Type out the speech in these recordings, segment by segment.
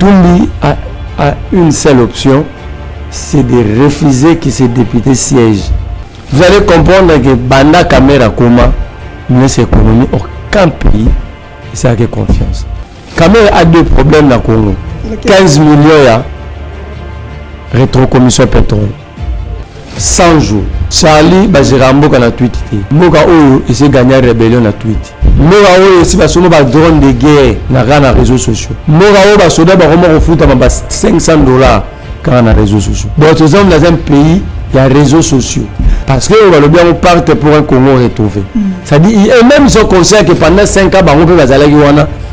Katumbi a une seule option, c'est de refuser que ces députés siègent. Vous allez comprendre que Banda Kamera Koma, notre économie, aucun pays, c'est avec confiance. Kamera a deux problèmes dans le Congo. 15 millions de rétrocommission pétrole. 100 jours. Charlie Bajirambo dans la tweet. Moga Oyo essaie de gagner la rébellion dans la tweet. Moga Oyo essaie de faire des drones de guerre dans les réseaux sociaux. Moga Oyo va se faire $500 dans les réseaux sociaux. Bon, nous sommes dans un pays, il y a des réseaux sociaux. Parce que on part pour un Congo retrouvé. Ça dit, et même ils sont conscients que pendant 5 ans, on peut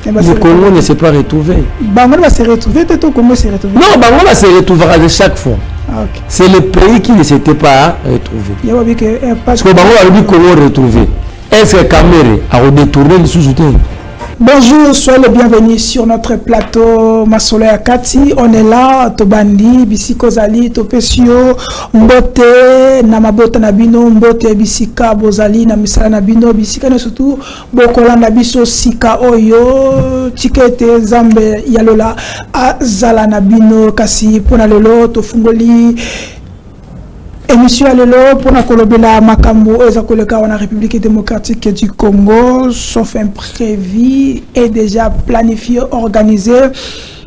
le Congo ne s'est pas retrouvé. Bango va se retrouver, tout le Congo s'est retrouvé. Non, Bango va se retrouver chaque fois. Ah, okay. C'est le pays qui ne s'était pas retrouvé. Parce que Bango a dit Congo retrouvé. Est-ce que Kamere a détourné le sous-soutien? Bonjour, soyez les bienvenus sur notre plateau Masolo Akati. On est là, Tobandi, Bisiko Zali, Topesio, Mbote, Namabota Nabino, Mbote, Bisika, Bozali, Namisala Nabino, Bisika, surtout, Bokola Nabiso, Sika Oyo, Tikete, Zambe, Yalola, Azala Nabino, Kasi, Ponalelo, Tofungoli. Émission à l'élo pour la Kolobela Makambo et la République démocratique du Congo, sauf imprévu et déjà planifié, organisé.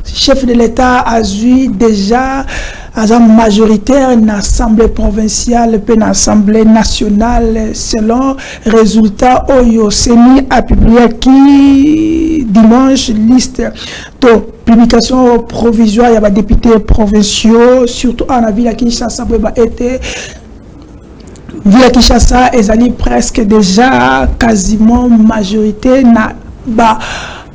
Chef de l'État a eu déjà à majoritaire une assemblée provinciale puis une assemblée nationale selon résultat Oyo Seni a publié qui dimanche liste de publication provisoire il y a des députés provinciaux surtout en ville à Kinshasa été ville à Kinshasa ils presque déjà quasiment majorité na ba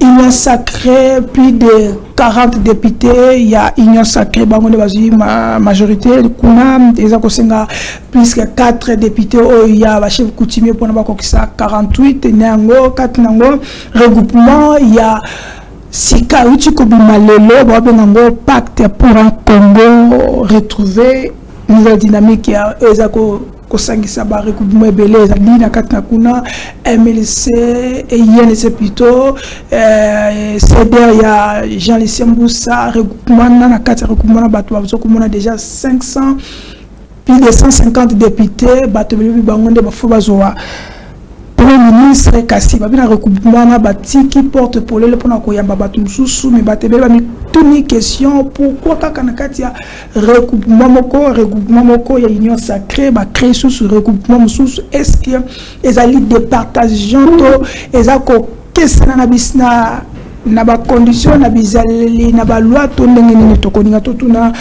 Union sacrée, plus de 40 députés, il y a Union sacrée, ma majorité, plus que 4 députés, il y a chef coutumier pour 48, 4 regroupement, il y a Sika Malelo, pacte pour un Congo retrouvé, nouvelle dynamique, il y a Kosangisa regroupement ebele ezali na kati na kuna MLC et INC plutôt CDR ya Jean Lycée Mboussa regroupement na kati regroupement na bato bazokomona déjà 500 plus de 150 députés bato belebi bangonde bafo bazoa Premier ministre Kassi babina regroupement na batiki porte pour le pona koyamba bato mususu mais batebele ba tuni question pourquoi kakanakati ya regroupement moko ya union sacrée ba créer sous regroupement mususu est-ce que ezali départageant to ezako kesana na bisna na ba condition na bizali na ba loi to ndenge nini to koninga to tuna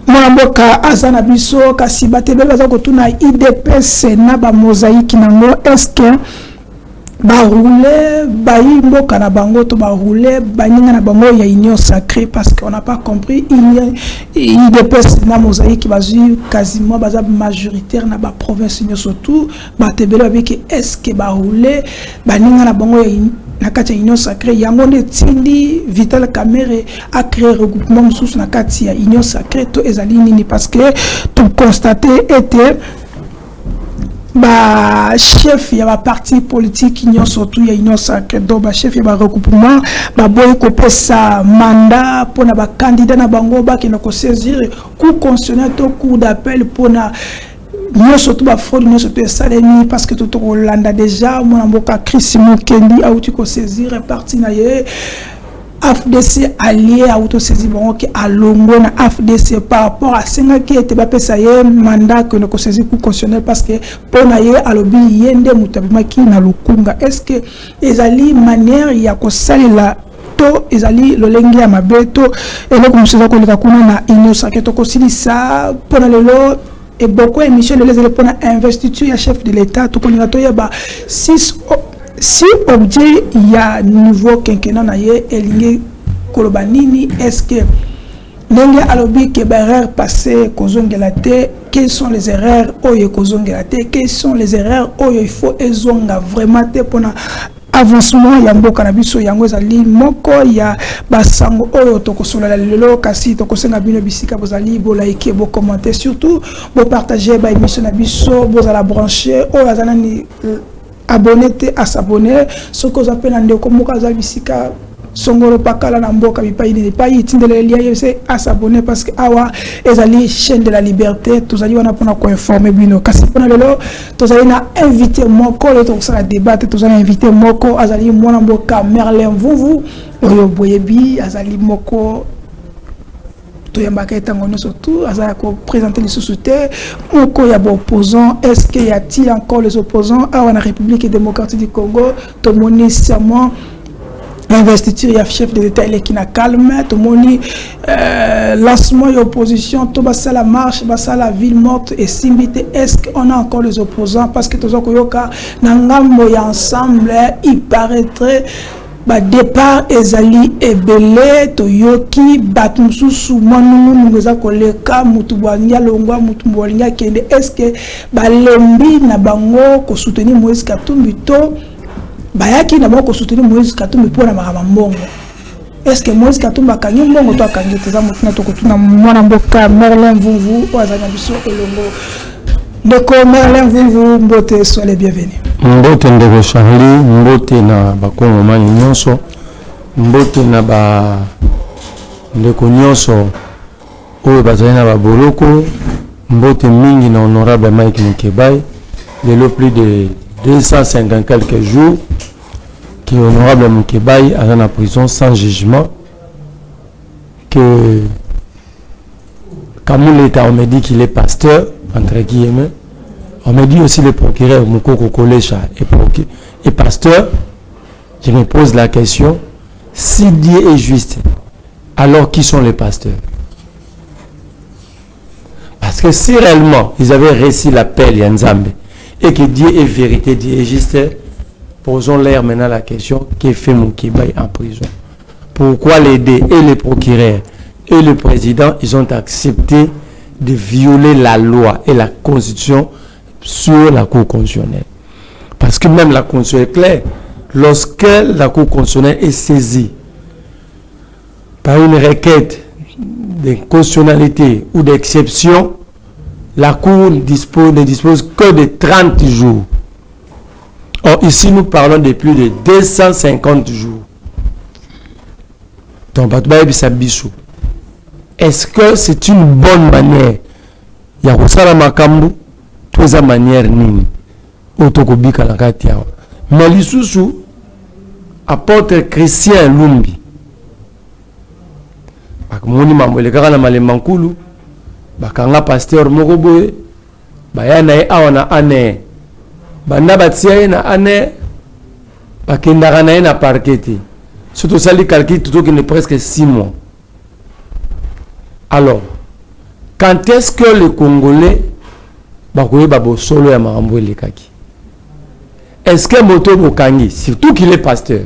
mboka azana biso kasi batebele bazako tuna IDPS na ba mosaïque nango est-ce que ba rouler ba mboka na bango to ba rouler ba ninga na bango ya union sacrée parce qu'on n'a pas compris il y a des personnes na mosaïque bazu quasiment baza majoritaire na ba province surtout ba tebele avec est-ce que ba rouler ba ninga na bango ya na kati ya union sacrée yango ne tindi Vital Kamerhe a créé regroupement sous na kati ya union sacrée to ezali nini parce que tout constaté était ba chef ya ba parti politique union surtout ya union sacrée donc ba chef ya ba regroupement ba boy ko pesa mandat pour na ba candidat na bango ba ki na ko saisir cour constitutionnel to cour d'appel pour na nous surtout ba fraude nous surtout salemi parce que tout Rolanda déjà mon mboka Chris Mukendi a outi ko saisir parti na ye AFDC allié à auto-saisir bon qui a longo na AFDC par rapport à 5 qui était pas payé mandat que nous saisir pour constitutionnel parce que pour naie à lobby yende mutabima qui na lukunga est-ce que ezali manière ya ko salela to ezali lolengi ya mabeto et le comme ça ko leka kuna na inosa to ko silisa pour lelo et beaucoup émission de les pour investiture ya chef de l'état to ko leka to ya ba 6 si objet il y a nouveau quinquennat na ye elingi kolobanini est-ce que ndenge alobi ke ba erreur passé kozongela te quelles sont les erreurs oyo kozongela te quelles sont les erreurs oyo il faut ezonga vraiment te pona avancement ya mboka na biso yango ezali moko ya basango oyo tokosola lelo kasi tokosenga bino bisika bozali bolaike bo commenter surtout bo partager ba émission na biso bozala brancher oyo azana ni abonné à s'abonner ce que j'appelle un décomoka zabisika songolo pakala na mboka bipai ne bipai tindele lia c'est à s'abonner parce que awa ezali chaîne de la liberté tous allez wana pona ko informer bino kasi pona lelo tous allez na inviter moko le to ça débattre tous allez inviter moko azali mwana mboka Merlin Mvumvu oyo boyebi azali moko toyambaka etango surtout azali ko présenter les sociétés moko ya opposants est-ce qu'il y a-t-il encore les opposants à la République démocratique du Congo to moni serment investiture ya chef de l'État qui na calme to moni lancement et opposition to basa la marche basa la ville morte et simbité est-ce qu'on a encore les opposants parce que tozo koyoka na ngambo ya ensemble il paraîtrait ba départ ezali ebele toyoki batmususu mwanunu ngeza koleka mutu bwanya longwa mutu bwanya kende est-ce que balembi na bango ko soutenir Moïse Katumbi to bayaki na bango ko soutenir Moïse Katumbi pona makama mbongo est-ce que Moïse Katumbi akangi mbongo to akangi teza mutu na to kotuna mwana mboka Merlin Mvumvu wazanya biso elongo ndeko Merlin Mvumvu mbote soyez les bienvenus. Mbote ndeko Charlie, mbote na bakongo mani nyonso, mbote na ba ndeko nyonso oyo bazali na baboloko, mbote mingi na honorable Mike Mukebai, lelo plus de 250 quelques jours que honorable Mukebai a dans la prison sans jugement, que Kamou l'État on me dit qu'il est pasteur entre guillemets. On me dit aussi le procureur Moukoko Kolecha et pasteur. Je me pose la question, si Dieu est juste, alors qui sont les pasteurs? Parce que si réellement ils avaient réussi l'appel Yanzambe et que Dieu est vérité, Dieu est juste, posons-leur maintenant la question, qui fait Mukebai en prison? Pourquoi les deux et les procureurs et le président, ils ont accepté de violer la loi et la constitution sur la Cour constitutionnelle? Parce que même la Constitution est claire. Lorsque la Cour constitutionnelle est saisie par une requête de constitutionnalité ou d'exception, la Cour ne dispose que de 30 jours. Or, ici, nous parlons de plus de 250 jours. Donc, est-ce que c'est une bonne manière? Il y a aussi makambu tous à manière nini otokobika na kati yawa mais lisusu apôtre Christian Lumbi bakamoni mambo elekaka na malemba nkulu bakanga pasteur moko boye bayana ye awa na ane banda batia ye na ane bakendaka na ye na parquet surtout sali calcul totokende presque 6 mois. Alors quand est-ce que les Congolais solo ya marambo elekaki? Est-ce que Moto Bokangi, surtout qu'il est pasteur,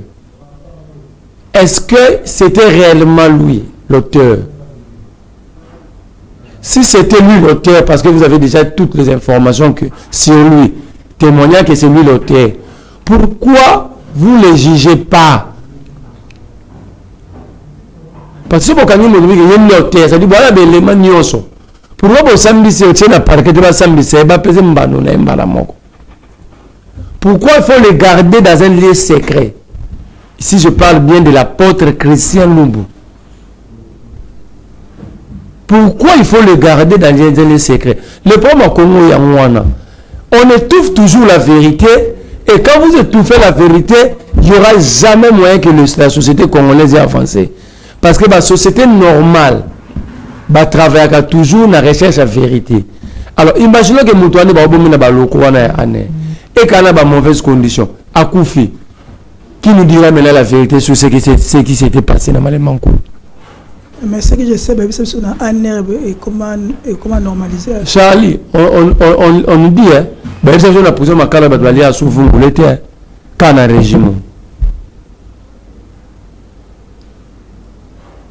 est-ce que c'était réellement lui l'auteur? Si c'était lui l'auteur, parce que vous avez déjà toutes les informations que sur lui, témoignant que c'est lui l'auteur, pourquoi vous ne le jugez pas? Parce que Bokangi me dit qu'il est l'auteur, ça dit voilà l'élément nyonso. Pourquoi vous sambissez au tien à parquet de la sambissez, pourquoi il faut les garder dans un lieu secret? Ici je parle bien de l'apôtre Christian Lumbu. Pourquoi il faut le garder dans un lieu secret? Le problème au Congo Yamouana, on étouffe toujours la vérité, et quand vous étouffez la vérité, il n'y aura jamais moyen que la société congolaise ait avancé. Parce que la société normale va travailler toujours dans la recherche de la vérité. Alors imaginez que Moutouane va et qu'on a de mauvaises conditions. Akoufi, qui nous dira maintenant la vérité sur ce qui s'était passé dans Malémankou? Mais ce que je sais, c'est sur un et comment normaliser. Charlie, on nous dit, c'est sur la prison de Makala Badwalia sous vous l'été, quand un régime.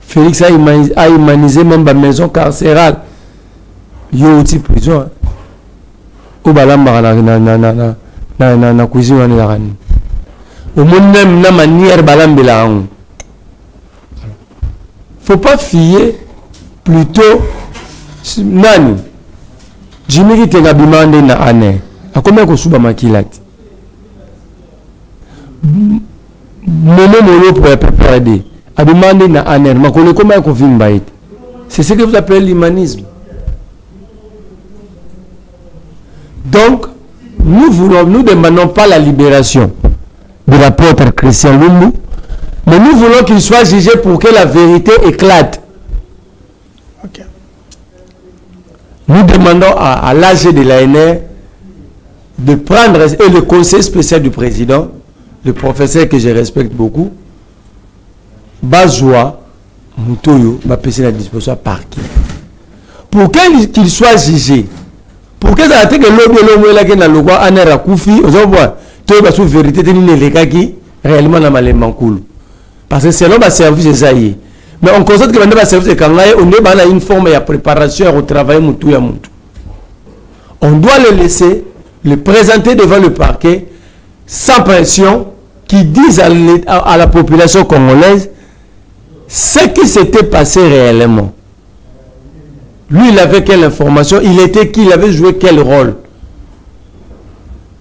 Félix a humanisé même la maison carcérale. Il y a aussi prison. Au balamba na cuisine on est au monde même na manière balambela. Faut pas fier plutôt nani. Jimmy qui te gabimande na ane. A combien ko suba makilati. Momo Molo pour la PPRD a demandé à Aner, comment c'est ce que vous appelez l'humanisme. Donc, nous ne demandons pas la libération de l'apôtre Christian Lumbu, mais nous voulons qu'il soit jugé pour que la vérité éclate. Okay. Nous demandons à l'AG de l'ANR de prendre, et le conseil spécial du président, le professeur que je respecte beaucoup, Bazoua Moutoyo, va passer la disposition à parquet. Pour qu'il soit jugé, pour que ça ait que l'homme est là qui n'a le droit à un koufi, on voit, tout va sous vérité, les gars qui réellement n'a mal cool. Parce que c'est l'homme à service de Zaïe. Mais on constate que le service de Kangaï, on est dans une forme de préparation au travail Moutou ya Moutou. On doit le laisser, le présenter devant le parquet, sans pression, qui disent à la population congolaise ce qui s'était passé réellement. Lui, il avait quelle information, il était qui, il avait joué quel rôle.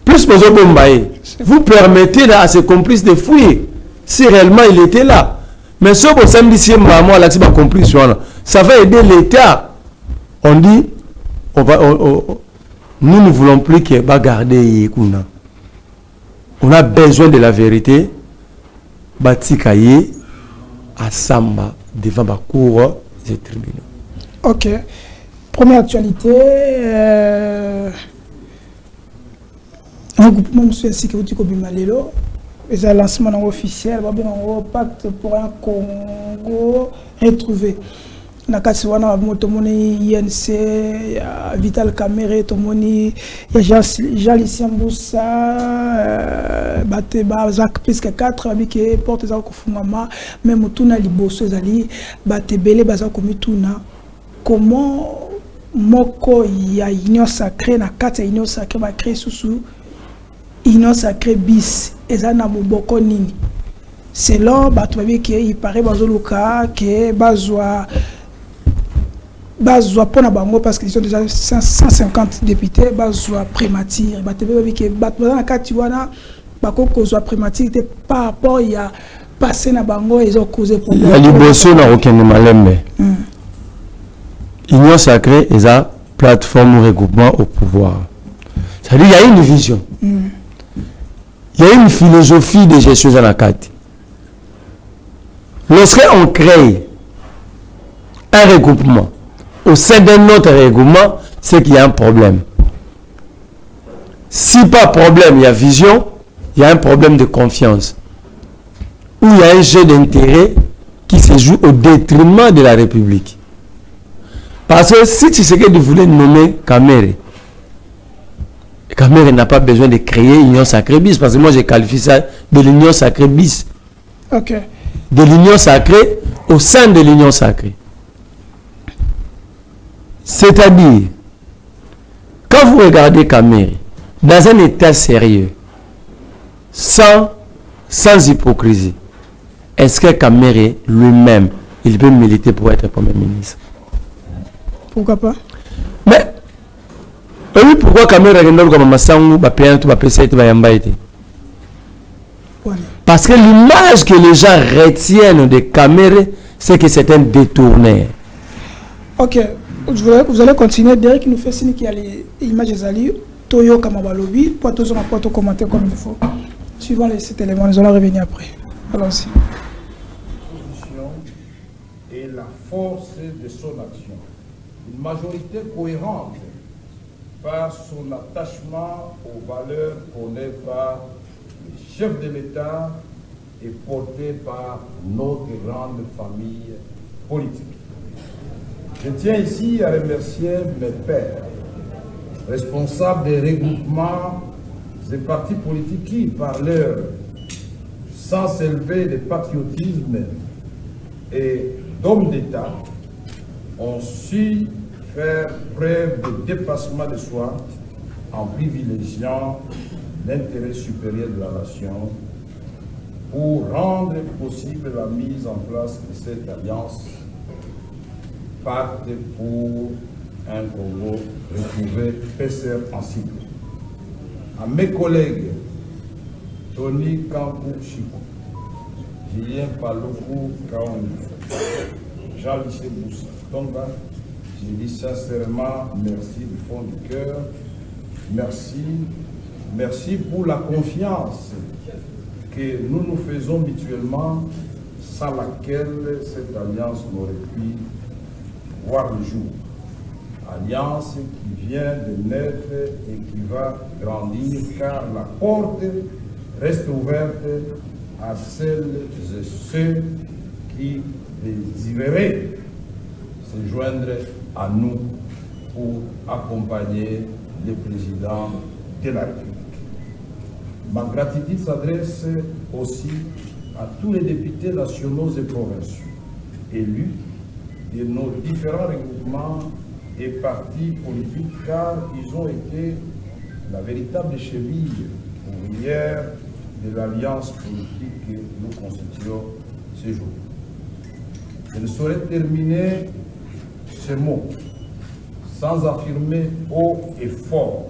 Plus Mozo Bombaye, vous permettez à ses complices de fuir, si réellement il était là. Mais ce que samedi, si maman a complice, ça va aider l'État. On dit, nous ne voulons plus qu'il va garder Yekuna. On a besoin de la vérité. Batikaye à Samba devant la cour des tribunaux. Ok. Première actualité. Un groupement de sécurité Kobimalelo. C'est un lancement officiel. Un pacte pour un Congo retrouvé. Nakasi wana motomoni INC Vital Kamere tomoni ya Jean-Lucien Mboussa bate ba Zak presque 4 abike porte za kufungama même tuna liboso ezali bate belé baza komituna comment moko ya union sacrée na kati ya union sacrée ba créer susu union sacrée bis ezana moboko nini selon bato babike il paraît bazoluka ke bazwa pour bango parce qu'ils ont déjà 150 députés bazwa primature batebe babike batba na kati wana bakoko zwa primature par rapport ya passé na bango ils ont causé problème la liboso na okende malembe union sacrée et la plateforme regroupement au pouvoir, ça veut dire il y a une vision, il y a une philosophie de gestion dans la carte. Lorsqu'on crée un regroupement au sein d'un autre regroupement, c'est qu'il y a un problème. Si pas problème, il y a vision, il y a un problème de confiance. Ou il y a un jeu d'intérêt qui se joue au détriment de la République. Parce que si Tshisekedi voulait nommer Kamere, Kamere n'a pas besoin de créer l'Union Sacrée bis, parce que moi je qualifie ça de l'Union Sacrée bis. Ok. De l'Union Sacrée au sein de l'Union Sacrée. C'est-à-dire, quand vous regardez Kamere, dans un état sérieux, sans hypocrisie, est-ce que Kamere lui-même, il peut militer pour être Premier ministre? Pourquoi pas? Mais, oui, pourquoi Kamere a comme Massangu, parce que l'image que les gens retiennent de Kamere, c'est que c'est un détourné. Ok. Vous allez continuer. Derek nous fait signe qu'il y a les images des alliés. Toyo Kamabalobi. Pour tous on peut commenter comme il faut. Suivant cet élément, nous allons revenir après. Allons-y. Et la force de son action. Une majorité cohérente par son attachement aux valeurs prônées par les chefs de l'État et portées par notre grande famille politique. Je tiens ici à remercier mes pairs, responsables des regroupements des partis politiques qui, par leur sens élevé de patriotisme et d'hommes d'État, ont su faire preuve de dépassement de soi en privilégiant l'intérêt supérieur de la nation pour rendre possible la mise en place de cette alliance, pacte pour un Congo retrouvé paisseur en cible. À mes collègues Tony Kankou Chiko, Julien Paluku Kaondi, Jean-Lycée Boussa Tonga, je dis sincèrement merci du fond du cœur. Merci pour la confiance que nous nous faisons mutuellement, sans laquelle cette alliance n'aurait pu voir le jour. Alliance qui vient de naître et qui va grandir, car la porte reste ouverte à celles et ceux qui désireraient se joindre à nous pour accompagner le président de la République. Ma gratitude s'adresse aussi à tous les députés nationaux et provinciaux, élus de nos différents regroupements et partis politiques, car ils ont été la véritable cheville ouvrière de l'alliance politique que nous constituons ce jour. Je ne saurais terminer ce mot sans affirmer haut et fort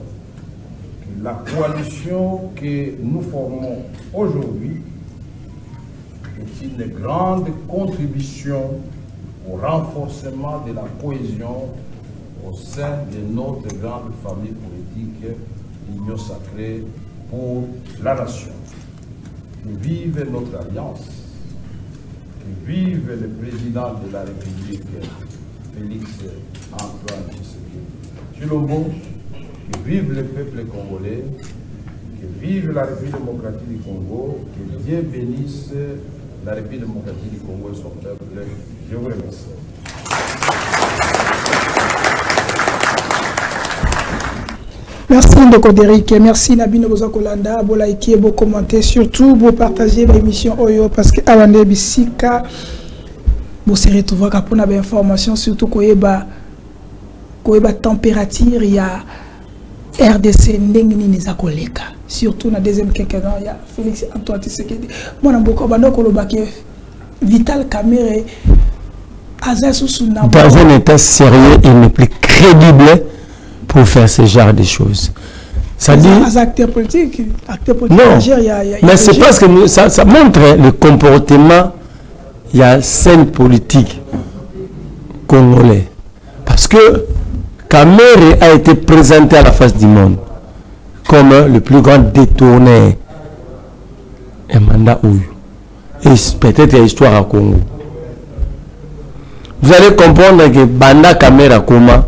que la coalition que nous formons aujourd'hui est une grande contribution au renforcement de la cohésion au sein de notre grande famille politique, l'Union sacrée pour la nation. Que vive notre alliance, que vive le président de la République, Félix Antoine Tshisekedi, que vive le peuple congolais, que vive la République démocratique du Congo, que Dieu bénisse la République démocratique du Congo et son peuple. Je vous remercie. Merci Ndeko Derrick, merci Nabino Bozakolanda, vous likez, vous commentez, surtout vous partagez l'émission Oyo parce que avant de bisika, vous serez retrouvé pour des informations, surtout qu'il y a température, il y a RDC Ndengini Nizakoleka, surtout dans la deuxième quinquennat, il y a Félix Antoine Tshisekedi. Moi, je Vital Kamerhe, dans un état sérieux, il n'est plus crédible pour faire ce genre de choses. Ça dit... acteurs politiques, non, mais c'est parce que ça montre le comportement, il y a scène politique congolais. Parce que Kamerhe a été présenté à la face du monde comme le plus grand détourneur. Et mandat Oyo. Et peut-être l'histoire à Congo. Vous allez comprendre que Banda Kamerhe Koma,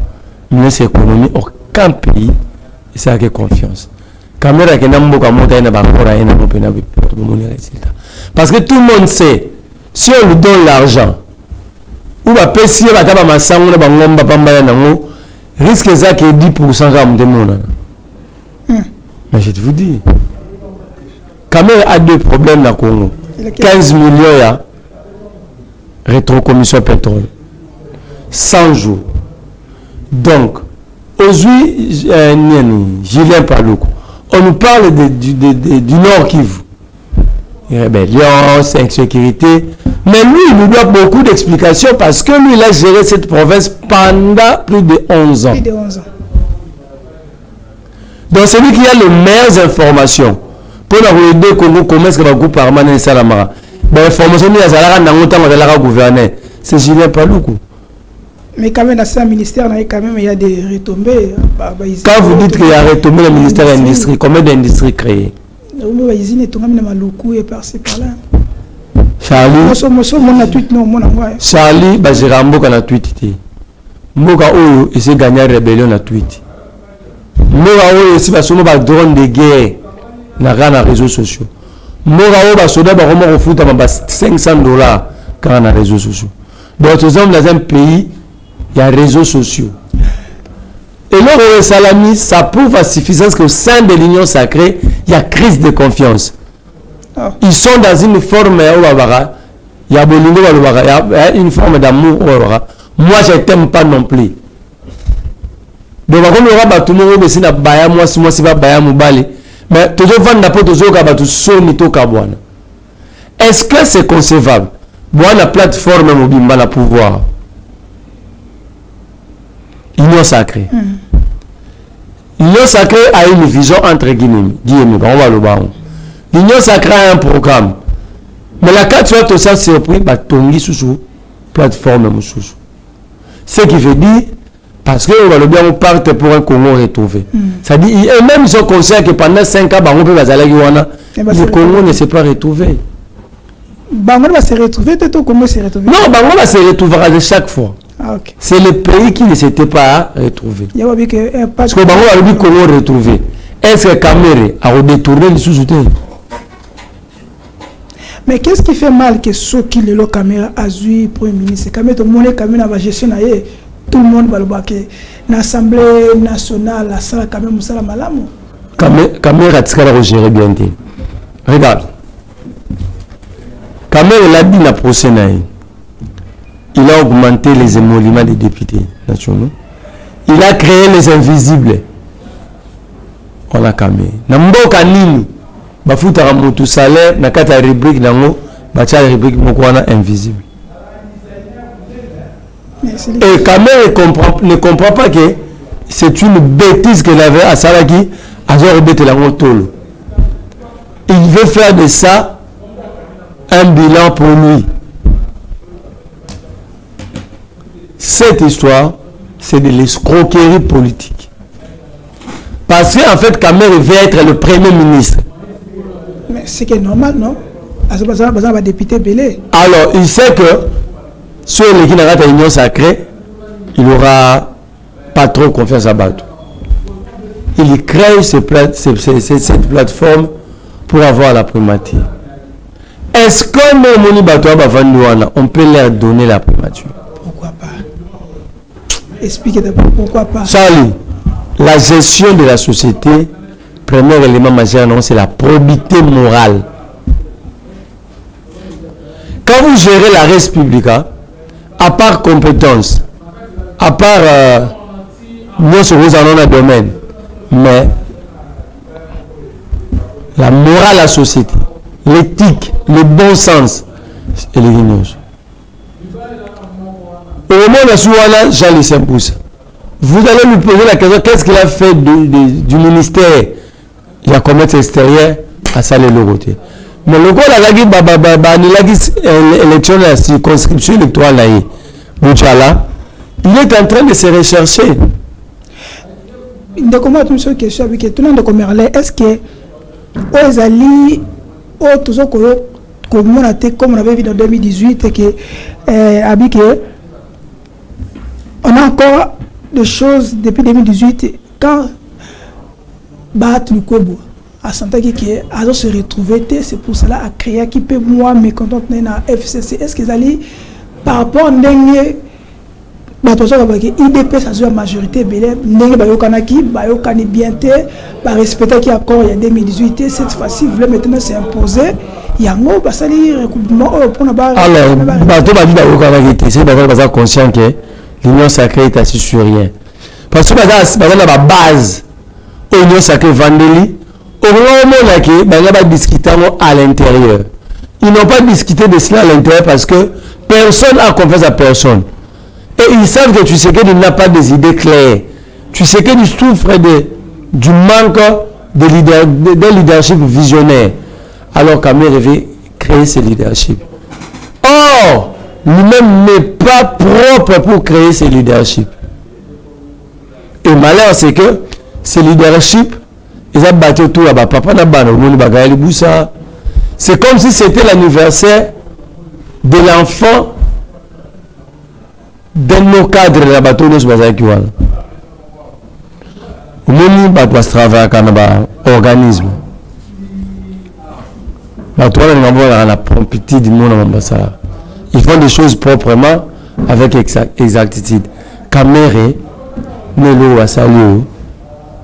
ministre de l'économie, aucun pays, c'est avec confiance. Kamerhe qui n'a pas parce que tout le monde sait, si on lui donne l'argent, ou va payer la table à risque ça que 10% de monde. Mais je te vous dis, Kamerhe a deux problèmes dans le Congo. 15 millions à rétrocommission pétrole. 100 jours. Donc, aujourd'hui, Julien Paluku, on nous parle du Nord Kivu. Rébellion, insécurité. Mais lui, il nous doit beaucoup d'explications parce que lui, il a géré cette province pendant plus de 11 ans. Plus de 11 ans. Donc, c'est lui qui a les meilleures informations. Pour nous aider comment est-ce que le groupe Parman et Salamara. L'information de gouverner, c'est Julien Paluku. Mais quand même, dans ce ministère, il y a des retombées. Quand vous dites qu'il y a retombé le ministère de l'Industrie, combien d'industries créées? Charlie, j'ai Mboka na tweet. Mboka Oyo, il s'est gagné la rébellion na tweet. Mboka Oyo, il s'est gagné drone de guerre dans les réseaux sociaux. Mboka Oyo, il s'est gagné 500 $ dans les réseaux sociaux. Donc, dans un pays, il y a réseaux sociaux. Et le Salami, ça prouve à suffisance qu'au sein de l'Union sacrée, il y a crise de confiance. Ils sont dans une forme, il y a une forme d'amour. Moi, je ne t'aime pas non plus. Donc, comme il y a tout le monde qui est moi, si je suis mais toujours vendre pour toujours est-ce que c'est concevable? Moi, la plateforme mobile, la pouvoir. L'Union sacrée. L'Union sacrée a une vision entre guillemets. L'Union sacrée a un programme. Mais la carte soit tout ça surpris, bah tongi sous plateforme moussous. Ce qui veut dire, parce que on va le bien on parte pour un Congo retrouvé. Ça dit, et même ils sont conscients que pendant 5 ans, bah, on peut le Congo ne s'est pas retrouvé. Bango va se retrouver, tout Congo se retrouver. Non, Bango va se retrouver de chaque fois. Ah, okay. C'est le pays qui ne s'était pas retrouvé. Parce que Bango a dit Congo retrouvé. Est-ce que Kamere a redétourné les sous-soutés? Mais qu'est-ce qui fait mal que ceux qui le caméra a vu Premier ministre? Kamere, tout le monde caméra va gestion tout le monde va le voir que l'Assemblée nationale, la salle Kamere Moussala Malamu. Kamere a tiré la gérer bien. Regarde. Kamere l'a dit dans la prochaine année. Il a augmenté les émoluments des députés nationaux. Il a créé les invisibles. On a Kamere. Namboka nini. Bafuta ramotu salaire na kata rubrique nango bacha rubrique mokwana invisible. Et Kamere ne comprend pas que c'est une bêtise qu'il avait à Salaki à Tolo. Il veut faire de ça un bilan pour lui. Cette histoire, c'est de l'escroquerie politique. Parce qu'en fait, Kamere veut être le premier ministre. Mais c'est normal, non? Député Belé. Alors, il sait que sur les qui n'arrêtent l'union sacrée, il n'aura pas trop confiance à Bato. Il crée cette plateforme pour avoir la primature. Est-ce que on peut leur donner la primature? Pourquoi pas? Expliquez d'abord pourquoi pas. Charlie, la gestion de la société, premier élément majeur, c'est la probité morale. Quand vous gérez la res publica, à part compétence, à part nous sommes dans un domaine, mais la morale de la société, l'éthique, le bon sens et les ignorances. Au moment où Jean-Lucien Pousse, vous allez lui poser la question, qu'est-ce qu'il a fait du ministère il y a commerce extérieur à Salé Loroté. Mais le gars a dit l'élection de la circonscription électorale il est en train de se rechercher. Est-ce que aux alliés, comme on avait vu en 2018, on a encore des choses depuis 2018 quand Bat Lukobo à Santaki qui a se retrouvé, c'est pour cela à créer qui peut moi me contenter dans FCC. Est-ce qu'ils allaient par rapport à l'IDP, ça la majorité, respecter qui accord il y a 2018, cette fois-ci, voulait maintenant s'imposer. Il y a un mot, ça dit recoupement pour alors, c'est conscient que l'union sacrée est assise sur rien. Parce que la base, l'union sacrée Vandeli, au moment où on a discuté à l'intérieur. Ils n'ont pas discuté de cela à l'intérieur parce que personne n'a confiance à personne. Et ils savent que tu sais qu'il n'a pas des idées claires. Tu sais qu'il souffre du manque de leadership visionnaire. Alors Kamere veut créer ce leadership. Or, lui-même n'est pas propre pour créer ce leadership. Et malheur, c'est que ce leadership, ils ont battu autour là-bas. Papa n'a pas c'est comme si c'était l'anniversaire de l'enfant de nos cadres de la bateau de Sbazakiwal. Nous doit travailler avec un organisme. La promptitude du monde ambassade. Ils font des choses proprement avec exactitude. Kamere, Nelo Asalio,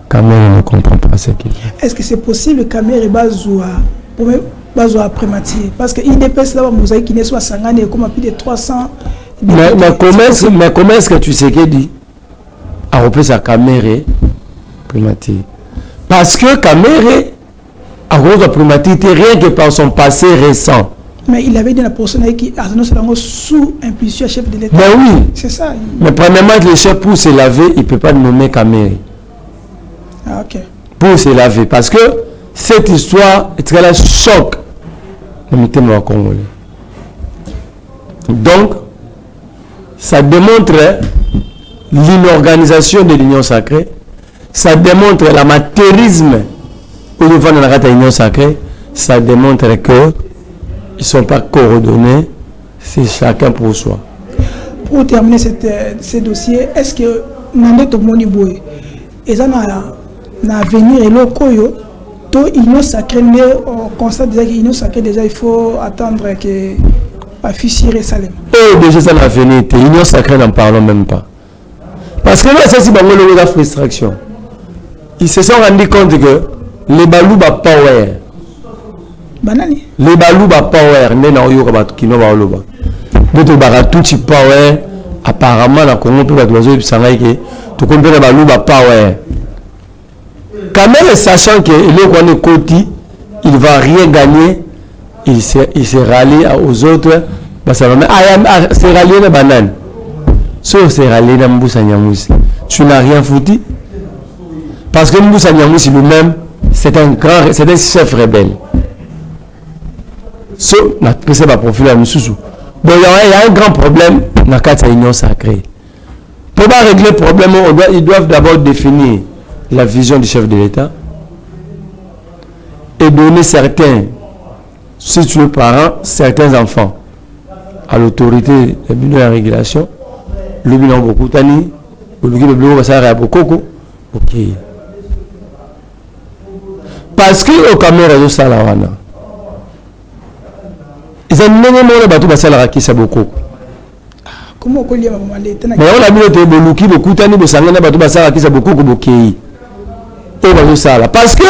Kamere ne comprend pas ce qu'il fait. Est-ce que c'est possible que Kamere Bazoua primature? Parce que l'IDP, c'est d'abord mosaïque qui n'est soit sangane comme plus de 300. Mais comment est-ce que tu sais qu'il dit à repérer sa Kamere primature? Parce que Kamere a repris sa primature rien que par son passé récent. Mais il avait dit la personne qui a sous impulsion chef de l'État. Mais oui. C'est ça. Mais premièrement, le chef pour se laver, il ne peut pas nommer Kamere. Ah, ok. Pour se laver. Parce que cette histoire est très choc Congolais. Donc, ça démontre l'inorganisation de l'Union sacrée, ça démontre l'amateurisme au niveau de l'Union sacrée, ça démontre qu'ils ne sont pas coordonnés, c'est chacun pour soi. Pour terminer ce dossier, est-ce que Nande Tomoni Boye, et ça n'a avenir et le Koyo, l'Union sacrée, on constate déjà que l'Union sacrée, déjà il faut attendre que la fille Siré Salem. Et déjà ça n'a avenir, l'Union sacrée n'en parlons même pas. Parce que là, c'est si on a la frustration. Ils se sont rendus compte que les balous ba power. Banani. Les balous ba power, ne na oyo ka kino ba oloba. D'autres ba tout power apparemment na Congo peut ba dozo bisanga ke to comprendre balou ba power. Quand même sachant que le qu'on est côté, il va rien gagner, il se rallie aux autres parce que se rallier na banane. Sauf se rallier na Mboussa Nyamousi. Tu n'as rien foutu. Parce que Mboussa Nyamousi lui-même, c'est un chef rebelle. So, na prise ba profil à Moussou. Bon, il y a un grand problème dans la Union sacrée. Pour pas régler le problème, ils doivent d'abord définir la vision du chef de l'État et donner certains, si tu veux parents, certains enfants à l'autorité de la régulation. Le bilan beaucoup tani, le bilan va s'arrêter à beaucoup, ok. Parce que au Cameroun, ça la wana. Ils ont mené mon bateau va s'arrêter qui ça beaucoup. Comment on l'a malé? Mais on a mis le boluki beaucoup tani, mais ça vient bateau va s'arrêter qui ça beaucoup ok. Et va ça là. Parce que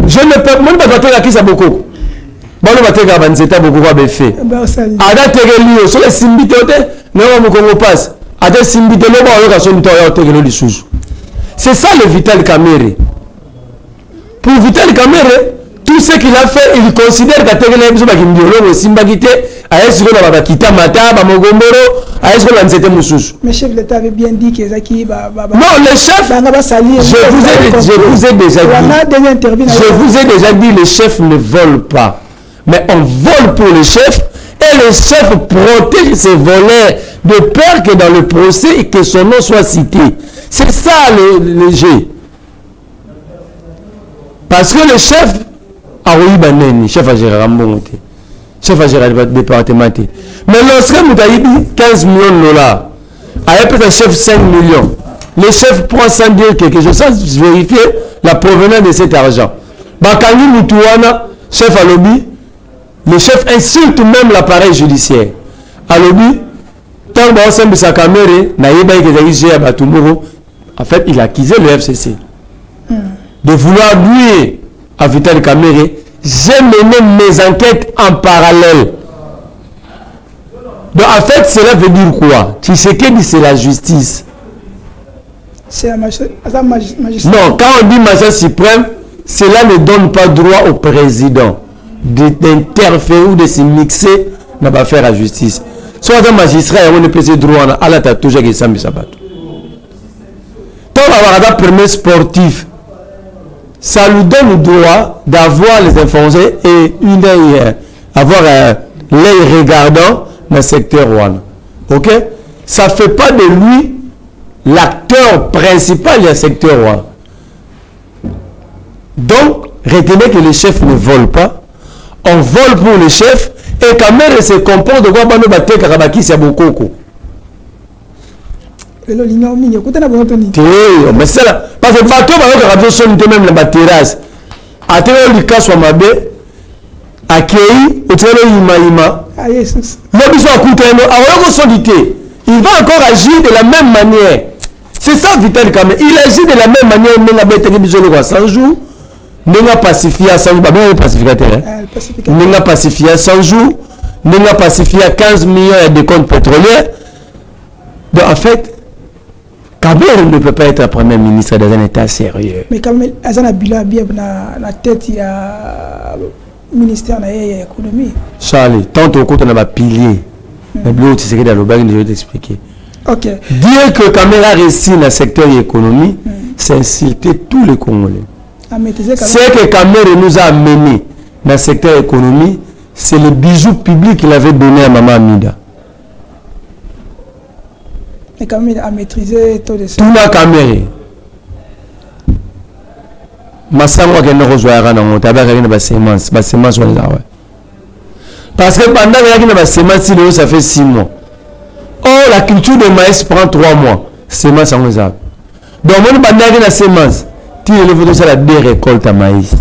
je ne peux même pas bateau qui ça beaucoup. Bon le bateau va banzeta beaucoup va fait. Ada tegeli sur les simbitote. C'est ça le Vital Kamerhe. Pour Vital Kamerhe, tout ce qu'il a fait, il considère que mais chef de l'État avait bien dit que Zaki non, le chef, je vous ai déjà dit, le chef ne vole pas. Mais on vole pour le chef. Et le chef protège ses voleurs de peur que dans le procès que son nom soit cité. C'est ça le jeu. Parce que le chef a eu chef a géré Rambonoté, chef a géré le département. Mais lorsque vous avez dit 15 millions de dollars, avec peut-être chef 5 millions, le chef prend sans dire quelque chose, sans vérifier la provenance de cet argent. Bakani Moutouana, chef à lobby, le chef insulte même l'appareil judiciaire. À lobby, tant que sa caméra, en fait, il a accusé le FCC de vouloir nuire à Vital Kamerhe. J'ai mené mes enquêtes en parallèle. Donc, en fait, cela veut dire quoi? Tu sais que c'est la justice. C'est la magistrature. Non, quand on dit magistrat suprême, cela ne donne pas droit au président d'interférer ou de se mixer dans l'affaire à justice. Soit un magistrat et on est pesé droit à la tête toujours qui s'amuse à battre. Tant qu'on a un permis sportif, ça lui donne le droit d'avoir les informations et avoir l'œil regardant dans le secteur one. Ok? Ça ne fait pas de lui l'acteur principal du secteur one. Donc, retenez que les chefs ne volent pas. On vole pour le chef et quand même se comporte de quoi nous battre Karabaki c'est beaucoup. Mais c'est là parce que bateau va radio son même la terrasse. A télé le cas soit mabé accueilli au télé ima. Ah Jesus. Le biso a coûté alors solité. Il va encore agir de la même manière. C'est ça Vital Kamerhe. Il agit de la même manière mais la bête qui biso le 100 jours. Nenga pacifié à 100 jours, bien pacificateur. Nenga pacifié à 100 jours, Nenga pacifié à 15 millions de comptes pétroliers. Donc en fait, Kamerhe ne peut pas être Premier ministre dans un état sérieux. Mais quand même, Azana Bila bien la tête, il y a le ministère de l'économie. Charlie, tant au côté on a pilier. Mais bien, tu sais que dans le bain, je vais t'expliquer. Ok. Dire que Kamerhe a réussi dans le secteur de l'économie, c'est insulter tous les Congolais. Ce que Kamerhe nous a amené dans le secteur économique, c'est le bijou public qu'il avait donné à Maman Amida. Et quand même, il a maîtrisé tout de ça. Tout la caméra. Massango qui n'a rejoint à Ranango, tu as vu qu'il y a semence, semence on les a. Parce que pendant qu'il y a des semences, ça fait 6 mois. Oh, la culture de maïs prend 3 mois. Semence on les a. Donc, pendant qu'il y a des semences, tu les veux de la dérécolte à maïs.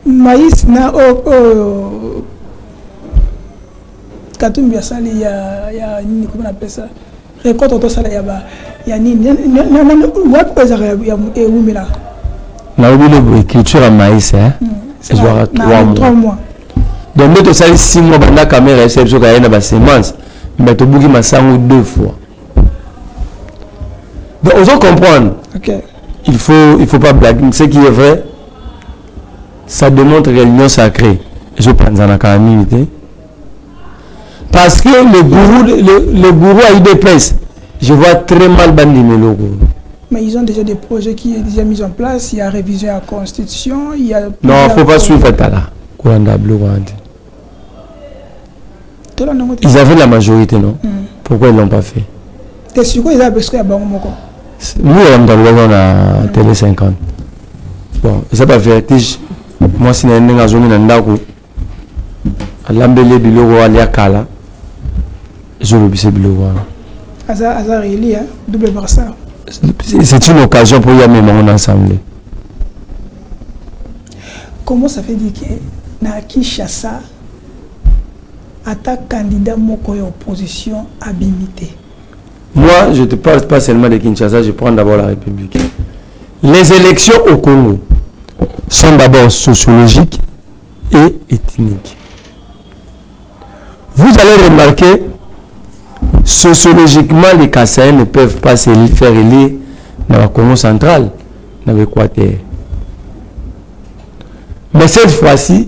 Maïs na Katumbi asali il y a ni comment on appelle ça récolte auto sala il y a ni what pesa ya umila na ubile culture à maïs hein c'est genre 3 mois donc nous ça 6 mois banda caméra c'est parce qu'il y a une semence mais tu bougi masango 2 fois donc on doit comprendre il faut pas blaguer ce qui est vrai ça démontre l'union sacrée je pense dans la communauté parce que le gourou a eu des places. Je vois très mal Bandi Melogo. Mais ils ont déjà des projets qui sont déjà mis en place. Il y a révision à la Constitution. Il y a non, il ne faut pas suivre Tala. Ils avaient la majorité, non? Pourquoi ils ne l'ont pas fait? T'es sûr qu'ils avaient besoin de Bango? Nous, on a Télé 50. Bon, ça pas vertige. Moi, si je suis dans la zone de l'Ambélé Bilogo à Liakala, je le sais Bilogo. Double Barça. C'est une occasion pour y aller même ensemble. Comment ça fait dire que na Kinshasa, attaque candidat moko ya opposition abimité? Moi, je ne te parle pas seulement de Kinshasa, je prends d'abord la République. Les élections au Congo sont d'abord sociologiques et ethniques. Vous allez remarquer, sociologiquement, les Kassaïens ne peuvent pas se faire élire dans le Congo central, dans l'Équateur. Mais cette fois-ci,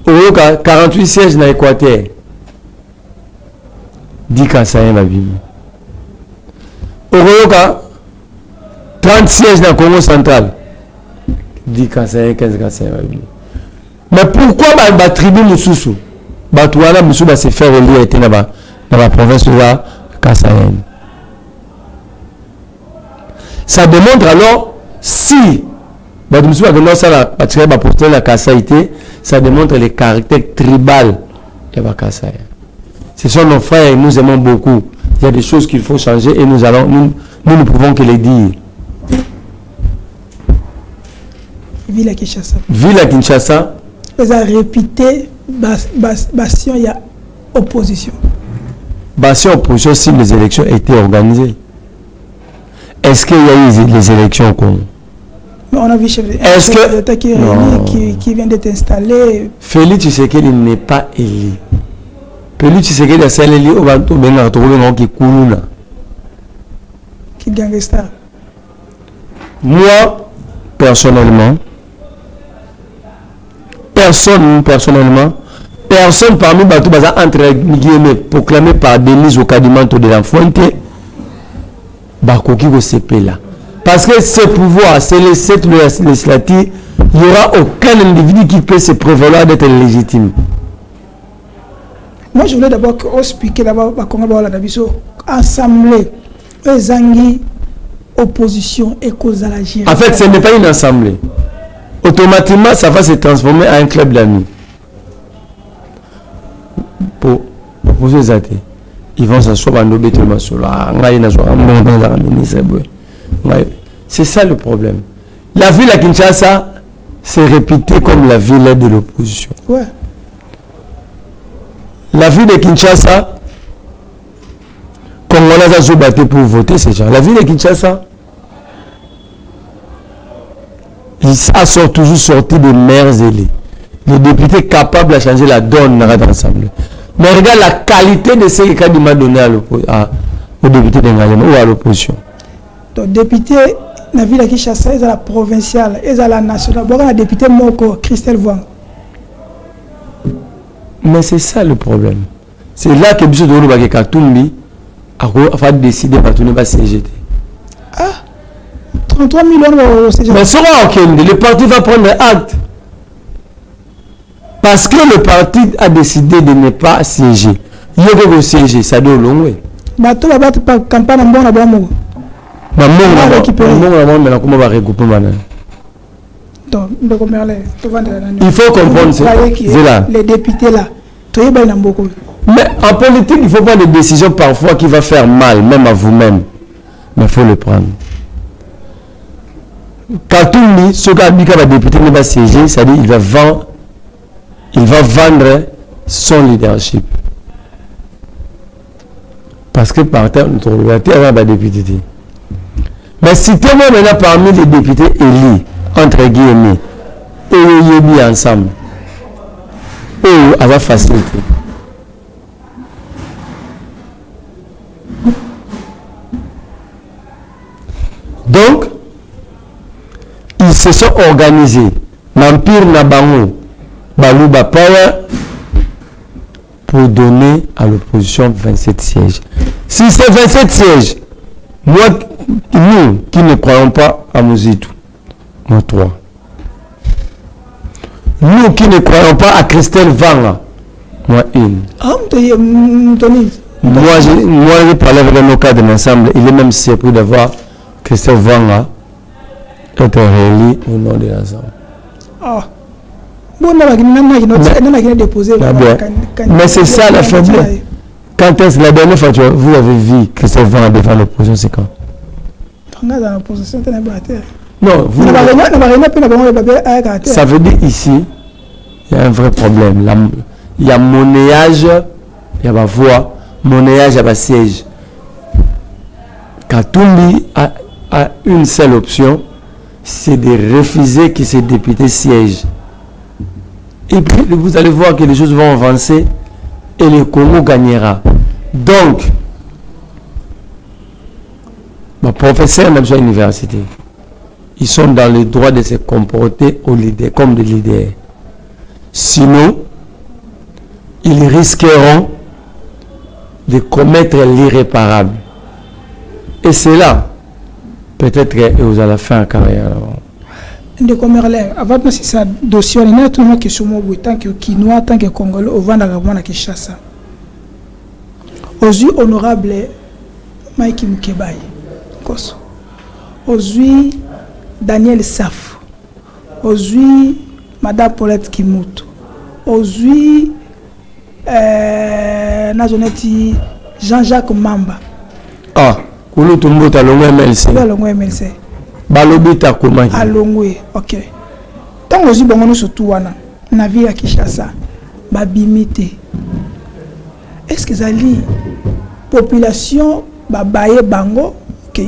il y a 48 sièges dans l'Équateur. 10 Kassaïens va vivre. Il y a 30 sièges dans le Congo central. 10 Kassaïens, 15 Kassaïens va vivre. Mais pourquoi la tribu Moussoussou Batouana Moussou va se faire élire dans la province de la Kassaïenne? Ça démontre alors si Moussou va porter la Kassaïté, ça démontre le caractère tribal de la Kassaïenne. Ce sont nos frères et nous aimons beaucoup. Il y a des choses qu'il faut changer et nous ne pouvons que les dire. Ville à Kinshasa. Ville à Kinshasa. Ils ont répété bastion, il y a opposition. Bastion opposition si les élections étaient organisées. Est-ce qu'il y a eu les élections au Congo? On a vu chef d'État qui vient d'être installé. Félix Tshisekedi n'est pas élu. Félix Tshisekedi a scellé élu au Bantou Benga qui Koulouna. Qui gangsta. Moi, personnellement, personne parmi Bantou Baza entre guillemets proclamé par Denise Okadimanto de la Fuente Bakoki Gosepe là. Parce que ce pouvoir, c'est le set législatif, il n'y aura aucun individu qui peut se prévaloir d'être légitime. Moi, je voulais d'abord expliquer d'abord la Dabiso assemblée, Zangi, opposition et cause à la gérée. En fait, ce n'est pas une assemblée. Automatiquement, ça va se transformer en un club d'amis. Pour les athées, ils vont s'asseoir dans l'obété de Massoula. C'est ça le problème. La ville à Kinshasa s'est répétée comme la ville de l'opposition. Ouais. La ville de Kinshasa, Congolais a soubattu pour voter ces gens. La ville de Kinshasa, il sort toujours sorti des maires élus. Les députés capables de changer la donne dans l'Assemblée. Mais regarde la qualité de ce qu'il m'a donné aux députés d'Engagement ou à l'opposition. Donc, député, la ville de Kinshasa, ils ont la provinciale, ils ont la nationale. Bon, la députée Moko, Christelle Wang. Mais c'est ça le problème. C'est là que M. Doroba Katumbi a décidé de retourner à CGT. Ah, 33 millions de CGT. Mais ça va, le parti va prendre acte. Parce que le parti a décidé de ne pas siéger. Il y a que siéger, ça doit long. Bateau va battre par campagne en bon à bon. Il faut comprendre ça. Les députés là. Mais en politique, il faut prendre des décisions parfois qui vont faire mal, même à vous-même. Mais il faut le prendre. Quand on dit, ce gars va député ne va siéger, c'est-à-dire il va vendre son leadership. Parce que par terre, notre liberté va député. Mais si tu es maintenant parmi les députés élus, entre guillemets, et ils mis ensemble, et elle va faciliter. Donc, ils se sont organisés. L'Empire Nabango, Balouba Power, pour donner à l'opposition 27 sièges. Si c'est 27 sièges, moi, nous qui ne croyons pas à Mouzitou, moi 3. Nous qui ne croyons pas à Christelle Vanga, moi 1. Moi, j'ai parlé avec un cas de l'ensemble. Il est même surpris d'avoir Christelle Vanga être réélu au nom de l'ensemble. Ah. Bon, mais c'est ça la faiblesse. Quand est-ce la dernière fois que vous avez vu Christelle Vanga défendre l'opposition, c'est quand? Non, vous ça veut dire ici, il y a un vrai problème. Il y a monnayage, il y a ma voix, monnayage, il y a ma siège. Katumbi a une seule option, c'est de refuser que ces députés siègent. Et puis vous allez voir que les choses vont avancer et le Congo gagnera. Donc, mon professeur dans l'université, ils sont dans le droit de se comporter aux leaders, comme des leaders. Sinon, ils risqueront de commettre l'irréparable. Et c'est là, peut-être que vous allez faire une carrière. De Comerlin, avant de passer ça dossier, on a tout le monde qui est sur mon bout, tant que Kinois, tant que Congolais, au Vandagabon à Kinshasa. Aux yeux honorables, Mike Mukebai, aux yeux Daniel Saf, aux yeux Madame Paulette Kimutu, aux yeux Jean-Jacques Mamba. Ah, Koulou Tumbo Talongo MLC. Talongo MLC. Balobita comment? Alongwe, ok. Tant aux yeux bongo surtout wana, navire à Kinshasa, babimité. Est-ce que zali population babaye bango, ok,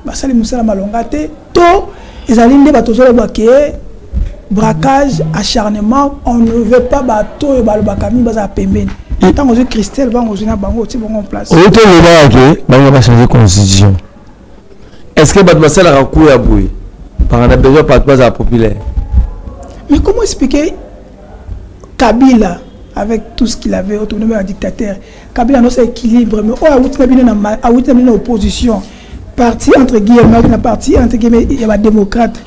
basali musala malongate, to ezali nde batozola baké braquage, acharnement, on ne veut pas bateau et balobakami baza pembeni. Tant aux yeux Christelle bango aux yeux na bango ti bongo en place. Au to le ba ok, bango va changer constitution. Est-ce que Batmasel a recours à Bouy par un besoin pas à populaire? Mais comment expliquer Kabila avec tout ce qu'il avait autonomie à dictateur? Kabila n'a pas équilibre, mais a une opposition. Parti entre guillemets, une partie entre guillemets, il y a des démocrates.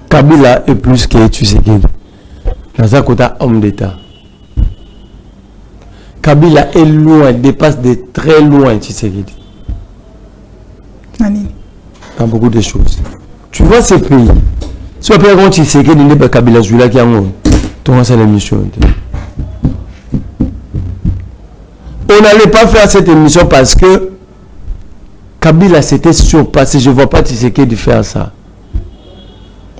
Kabila est plus que Tshisekedi. Dans un côté homme d'État. Kabila est loin, dépasse de très loin Tshisekedi. Dans beaucoup de choses. Tu vois ces pays. Si on peut dire que Tshisekedi n'est pas Kabila, celui-là qui a un ton c'est l'émission. On n'allait pas faire cette émission parce que Kabila s'était surpassé. Je ne vois pas Tshisekedi faire ça.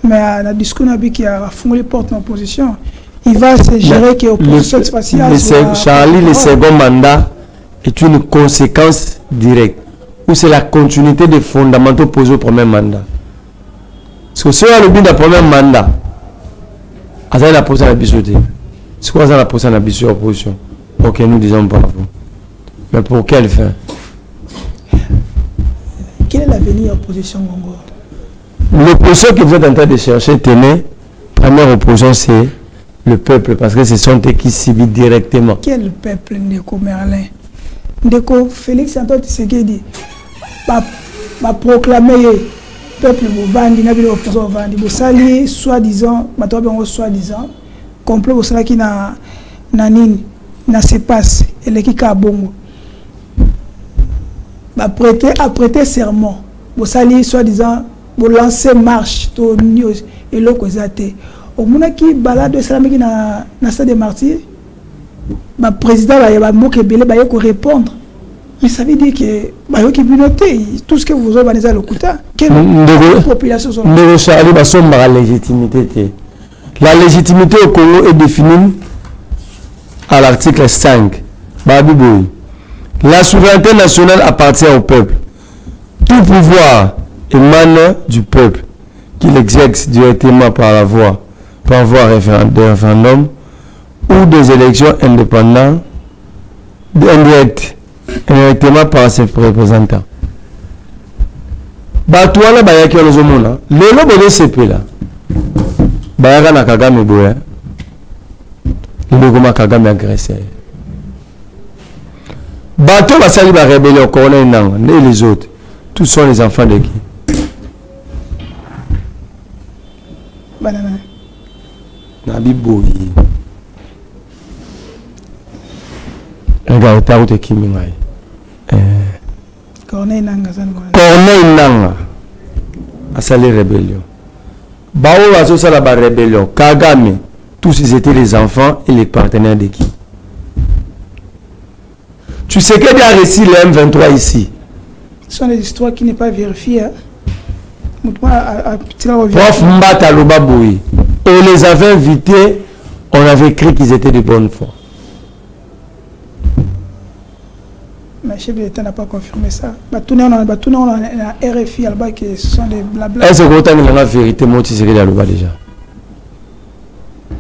Mais la discours qui a fondé les portes en opposition. Il va se gérer que l'opposition est facile. Charlie, le second mandat est une conséquence directe. Ou c'est la continuité des fondamentaux posés au premier mandat. Parce que si on a le but du premier mandat, on a la posé à la bisoté. C'est quoi ça la posé à la bisoté opposition? Ok, nous disons bravo. Mais pour quelle fin? Quel est l'avenir de l'opposition Congo? L'opposition que vous êtes en train de chercher, tenez, première opposition, c'est le peuple, parce que ce sont eux qui subissent directement. Quel peuple, Ndeko Merlin? Ndeko Félix Antoine Tshisekedi, va proclamer peuple Bovandi, n'a pas d'opposition Bovandi. Bosali, soi-disant, soi-disant, complot Bosala qui na nini, na se passe, et l'équipe a bongo. Va prêter serment. Bosali, soi-disant, pour lancer marche, to news, et l'eau causate. Au moment qui balade de Salamé qui na stade de martyrs, le président va répondre. Mais ça veut dire que tout ce que vous organisez à l'Okuta, quelle population sont la légitimité. La légitimité au Congo est définie à l'article 5. La souveraineté nationale appartient au peuple. Tout pouvoir émane du peuple, qu'il exerce directement par voie de référendum ou des élections indépendantes, indirectement par ses représentants. Batouana bayaki olozomona lelo bole sepela bayaka na Kagame boya lelo Kagame agressé bato basali ba rébellion Corneille Nangaa et les autres tous sont les enfants de qui? Banana Nabi Boyi. Regarde, t'as où t'es qui m'ingaye? Corneille Nangaa. Corneille Nangaa a salé rébellion. Bao a salé la rébellion. Kagame, tous ils étaient les enfants et les partenaires de qui? Tu sais qu'il y a réussi le M23 ici. Ce sont des histoires qui n'est pas vérifiées. Prof Mbata Lobaboui. On les avait invités, on avait écrit qu'ils étaient de bonne foi. Mais chef de l'État n'a pas confirmé ça. On a RFI là-bas qui sont des blabla. Est-ce que vous avez la vérité, moi tu sais là-bas déjà?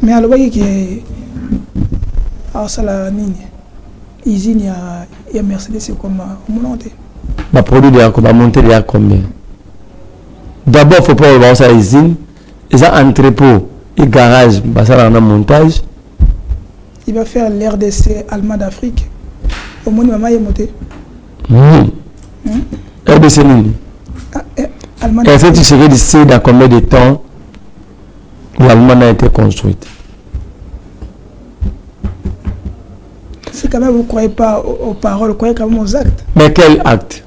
Mais à l'Oba qui est. Alors ça la ligne. Ici il y a Mercedes c'est comme monter. Ma produit de va monter de combien? D'abord il faut pas voir ça usine, ils ont entrepôt et garage, ça a un montage. Il va faire l'RDC allemand d'Afrique. Au moins maman est monté. RDC Nini. Est-ce que tu sais d'ici dans combien de temps l'Allemagne a été construite? Si quand même vous ne croyez pas aux paroles, vous croyez quand même aux actes. Mais quel acte?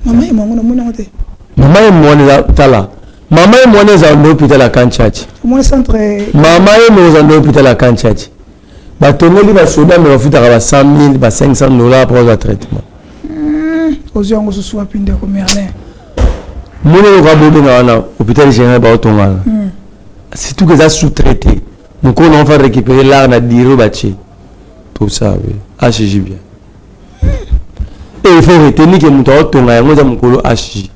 Maman est monté. Maman est monté là. Maman est monté dans l'hôpital à Kanchach. Mon centre. Maman est monté dans l'hôpital à Kanchach. Batoneli va soda mais on fait à 100 000, $500 pour le traitement. Aux yeux on se soit pindé comme Merlin. Mon est dans l'hôpital général Baotonga. C'est tout que ça sous-traité. Donc on va récupérer l'arme à dire bachi. Tout ça oui. HJ bien. Et il faut retenir que mon Tonga est mon colo HJ.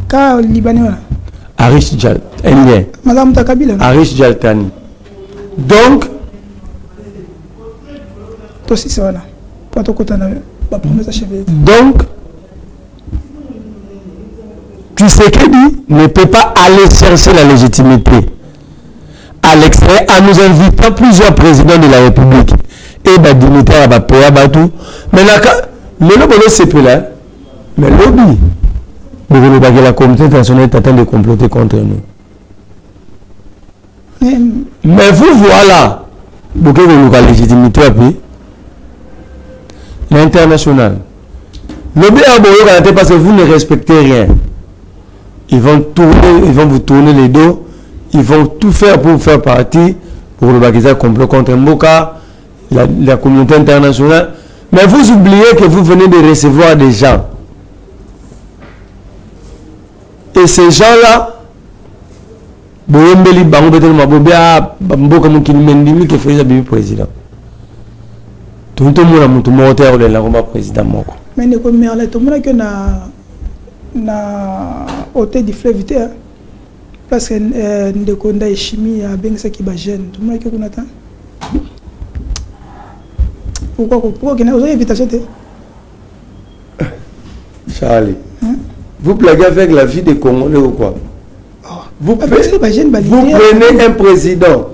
Car Libanais. Arish Jal, Indien. Madame Takabila. Arish Jaltani. Donc aussi c'est voilà. Pas tout côté la promesse achevée. Donc tu sais que lui ne peut pas aller chercher la légitimité à l'extérieur en nous invitant plusieurs présidents de la République et des dignitaires à Péa Batou. Mais là, le lobby c'est là. Mais le lobby, la communauté internationale est en train de comploter contre nous. Mais vous voilà, vous avez la légitimité après. L'international. Le BA parce que vous ne respectez rien. Ils vont vous tourner les dos. Ils vont tout faire pour vous faire partie pour le bagage complot contre Mboka, la communauté internationale. Mais vous oubliez que vous venez de recevoir des gens. Et ces gens-là, président. Tout le monde a monté moteur de la président. Mais ne comme Merlin, tout le monde a na hôtel du fleuve vite parce que de konda et chimie a bien ça qui va gêner. Tout le monde a qu'on attend. Pourquoi qu'il y a une invitation? Charlie, vous blaguez avec la vie des Congolais ou quoi? Vous prenez un président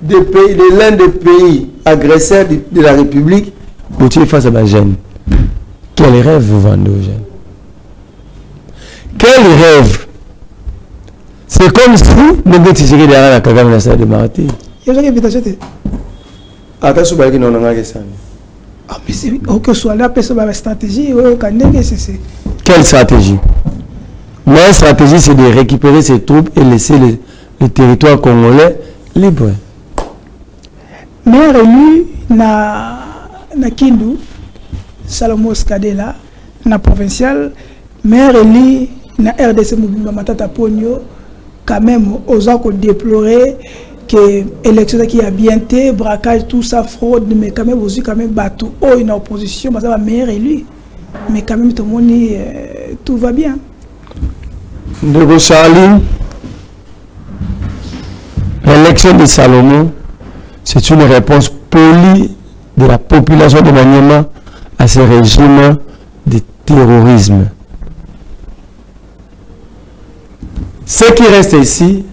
de l'un des pays agresseurs de la République pour tuer face à la gêne. Quel rêve vous vendez aux jeunes? Quel rêve! C'est comme si nous étions derrière la Kagame dans la salle de Marati. Il y a une invitation. Attention, il y a une Ah, mais c'est que soit là, personne n'a une stratégie. Quelle stratégie? Ma stratégie, c'est de récupérer ces troupes et laisser le territoire congolais libre. Maire élu na Kindu, Salomon Skadela, na provincial, maire élu na RDC Mouvement Matata Pogno, quand même, osant qu'on déplorer que l'élection qui a bien été, braquage, tout ça, fraude, mais quand même aussi, quand même, bateau, oh, une opposition, mais ça va maire élu. Mais quand même, tout le monde, tout va bien. De Charlie, l'élection de Salomon, c'est une réponse polie de la population de Maniema à ce régime de terrorisme. Ceux qui restent ici,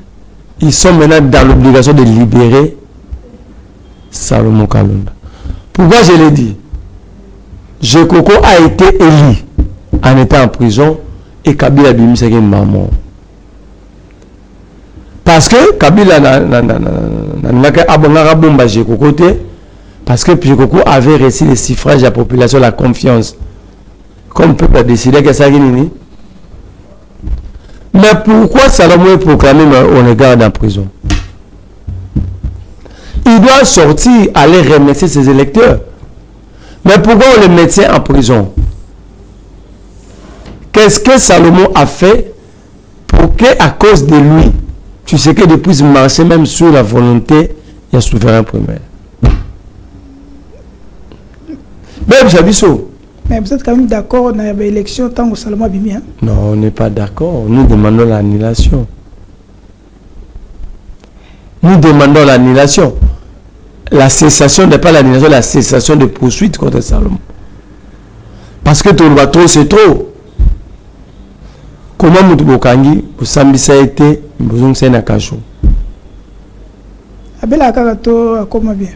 ils sont maintenant dans l'obligation de libérer Salomon Kalonda. Pourquoi je l'ai dit? Jekoko a été élu en étant en prison et Kabila Bimiseke maman. Parce que Kabila n'a abonné bomba Jekoko parce que Jekoko avait reçu les suffrages de la population, la confiance. Comme peuple a décidé que ça guérit. Mais pourquoi Salomon est proclamé on le garde en prison? Il doit sortir, aller remercier ses électeurs. Mais pourquoi on le mettait en prison? Qu'est-ce que Salomon a fait pour que, à cause de lui, tu sais que depuis marcher même sur la volonté, il y a souverain primaire. Même Jabiso. Mais vous êtes quand même d'accord dans l'élection tant que Salomon a bimé, hein? Non, on n'est pas d'accord. Nous demandons l'annulation. Nous demandons l'annulation. La cessation n'est pas l'annulation, la cessation de poursuite contre Salomon. Parce que tout le bateau, c'est trop. Comment Moutobokangi, pour Sambisa été, besoin de Nakacho. Abela Kagato, comment bien?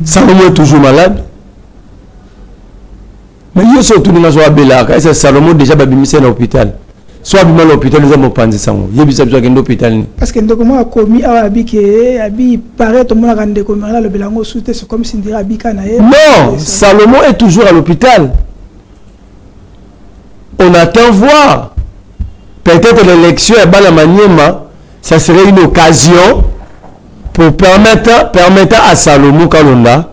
Salomon est toujours malade. Mais il y a surtout une maison à Bela. Est-ce que Salomon déjà babimissé à l'hôpital? Soit à l'hôpital, nous avons pensé ça. Il y a besoin de l'hôpital. Parce que nous avons commis à Abi, paraît tout le monde a rendu comme le Belango soutien, c'est comme si on dirait Abi Kanae. Non, Salomon est toujours à l'hôpital. On attend voir. Peut-être l'élection à Balamaniema, ça serait une occasion pour permettre à Salomon Kalonda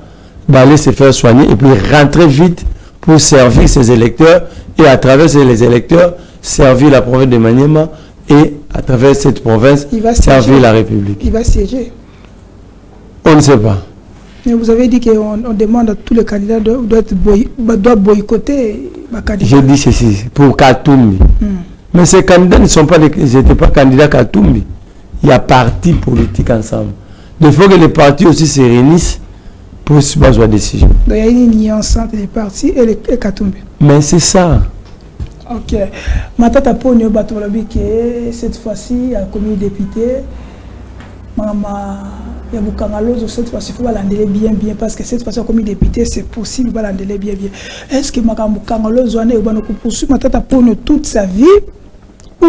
d'aller se faire soigner et puis rentrer vite pour servir ses électeurs et à travers les électeurs servir la province de Maniema et à travers cette province servir la République. Il va siéger. On ne sait pas. Mais vous avez dit qu'on demande à tous les candidats doivent boycotter ma candidat. Je dis ceci, pour Katumbi. Mais ces candidats ne sont pas ils n'étaient pas candidats Katumbi. Il y a partis politiques ensemble. Il faut que les partis aussi se réunissent pour se baser la décision. Donc il y a une nuance entre les partis et les Katumbi. Mais c'est ça. Ok. Matata Pogno Batolobi qui cette fois-ci a commis député. Maman, il y a beaucoup de cette fois-ci, il faut l'endeler bien parce que cette fois-ci, comme député, c'est possible de l'endeler bien. Est-ce que Maman Kangalozo va poursuivre Matata Pogno toute sa vie ou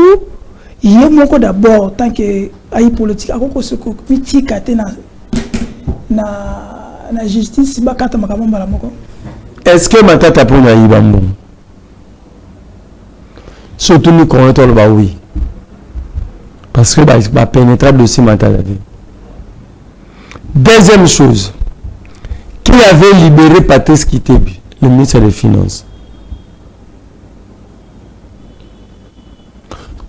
il y a d'abord, tant que aïe politique, à quoi se critique na justice, est-ce que Matata Pogno aïe bambou? Surtout nous connaissons le oui. Parce que c'est pénétrable aussi Matata. Deuxième chose, qui avait libéré Patrice Kitebi, le ministre des Finances?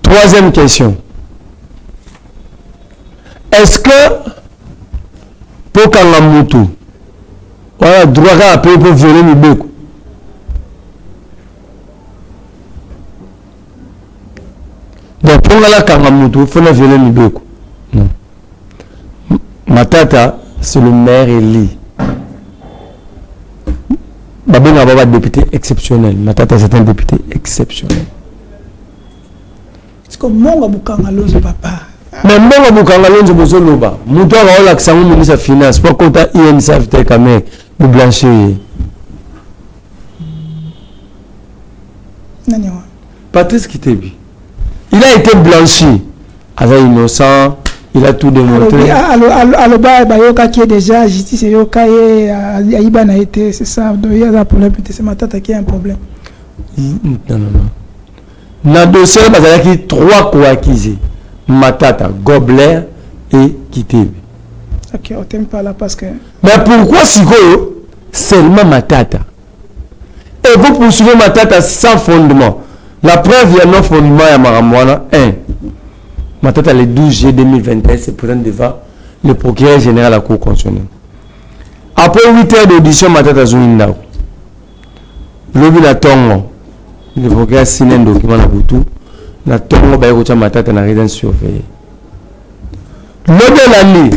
Troisième question, est-ce que pour Kangamutu, voilà, droit à appeler pour violer Mibeko? Donc pour la Kangamutu, il faut la violer Mibeko. Non. Matata, c'est le maire élu. Babina Baba, député exceptionnel. Matata, c'est un député exceptionnel. Est-ce que mon Abukangalozo papa? Mais mon Abukangalozo Bozoloba, Moutoua va l'accent au ministre des Finances, pour qu'on t'a INSA fait comme de blanchir. Nani? Patrice Kitebi. Il a été blanchi. Il est innocent. Il a tout démontré. Aloba bayoka qui est déjà justice yoka et Aïba n'a été, c'est ça. Il y a un problème. C'est Matata qui a un problème. Non. Dans le dossier, il y a 3 co-accusés. Matata, Gobler et Kitebe. Ok, on t'aime pas là parce que... Mais pourquoi Sikoyo seulement Matata? Et vous poursuivez Matata sans fondement. La preuve, il y a non fondement à Maramouana. 1. Matata, le 12 juillet 2021, c'est présent devant le procureur général de la Cour constitutionnelle. Après 8 heures d'audition, Matata Zouindao. Lobi na tongo. Le procureur signe un document na Boutou. Na tongo, Bayocha Matata na résidence surveillée. Lobi l'année,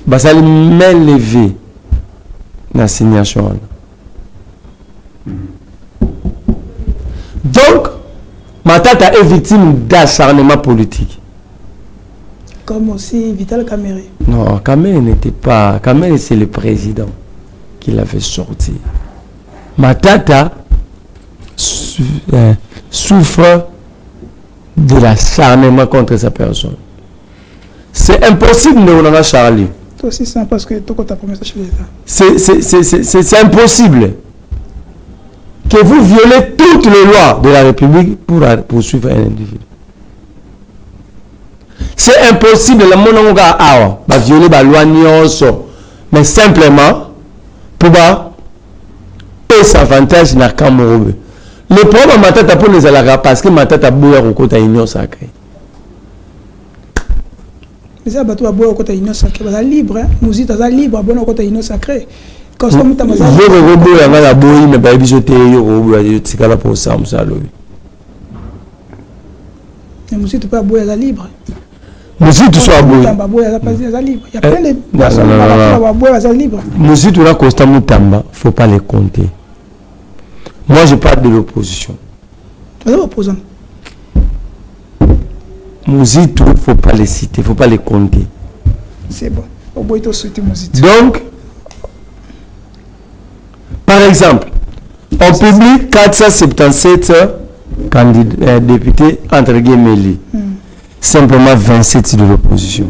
basali main levée na signation. Donc, Matata est victime d'acharnement politique. Comme aussi Vital Kamere. Non, Kamere n'était pas... Kamere, c'est le président qui l'a fait sortir. Matata souffre de l'acharnement contre sa personne. C'est impossible de vous en Charlie. Toi aussi, c'est parce que tu as promis ça chez l'État. C'est impossible que vous violez toutes les lois de la République pour poursuivre un individu. C'est impossible, la mononga va violer la loi nyonso, mais simplement pour et s'avantage na kamorobe. Le problème Matata pour les alaga parce que Matata boya au côté union sacrée. Mais ça bateau boya au côté union sacrée, ça libre, musique ça libre, bon au côté union sacrée. Quand je boya na la boyi mais ba bijoté yo boya tikala pour ça ça lobi. Mais musique pas boya ça libre. Musique tu sois boya. Il y a plein de personnes qui va boya ça libre. Musique tu la Costa Mutamba, faut pas les compter. Moi, je parle de l'opposition. Tu es opposant. Mouzitou, il ne faut pas les citer, il ne faut pas les compter. C'est bon. Donc, par exemple, on publie 477 députés entre guillemets, simplement 27 de l'opposition.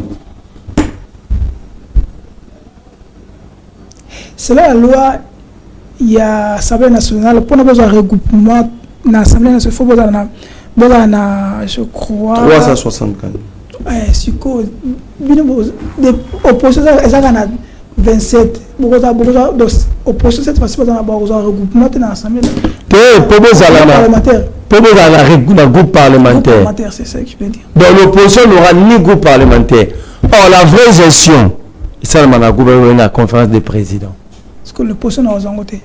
C'est là la loi. Il y a l'Assemblée nationale pour avoir un regroupement dans l'Assemblée nationale. Il faut avoir, je crois, 364. C'est quoi? L'opposition, elle a 27. L'opposition, cette fois-ci, elle a un regroupement dans l'Assemblée nationale. Pour un groupe parlementaire. C'est ça que je veux dire. Donc l'opposition n'aura ni groupe parlementaire. Or, la vraie gestion, c'est la conférence des présidents. Que l'opposition n'a pas voté.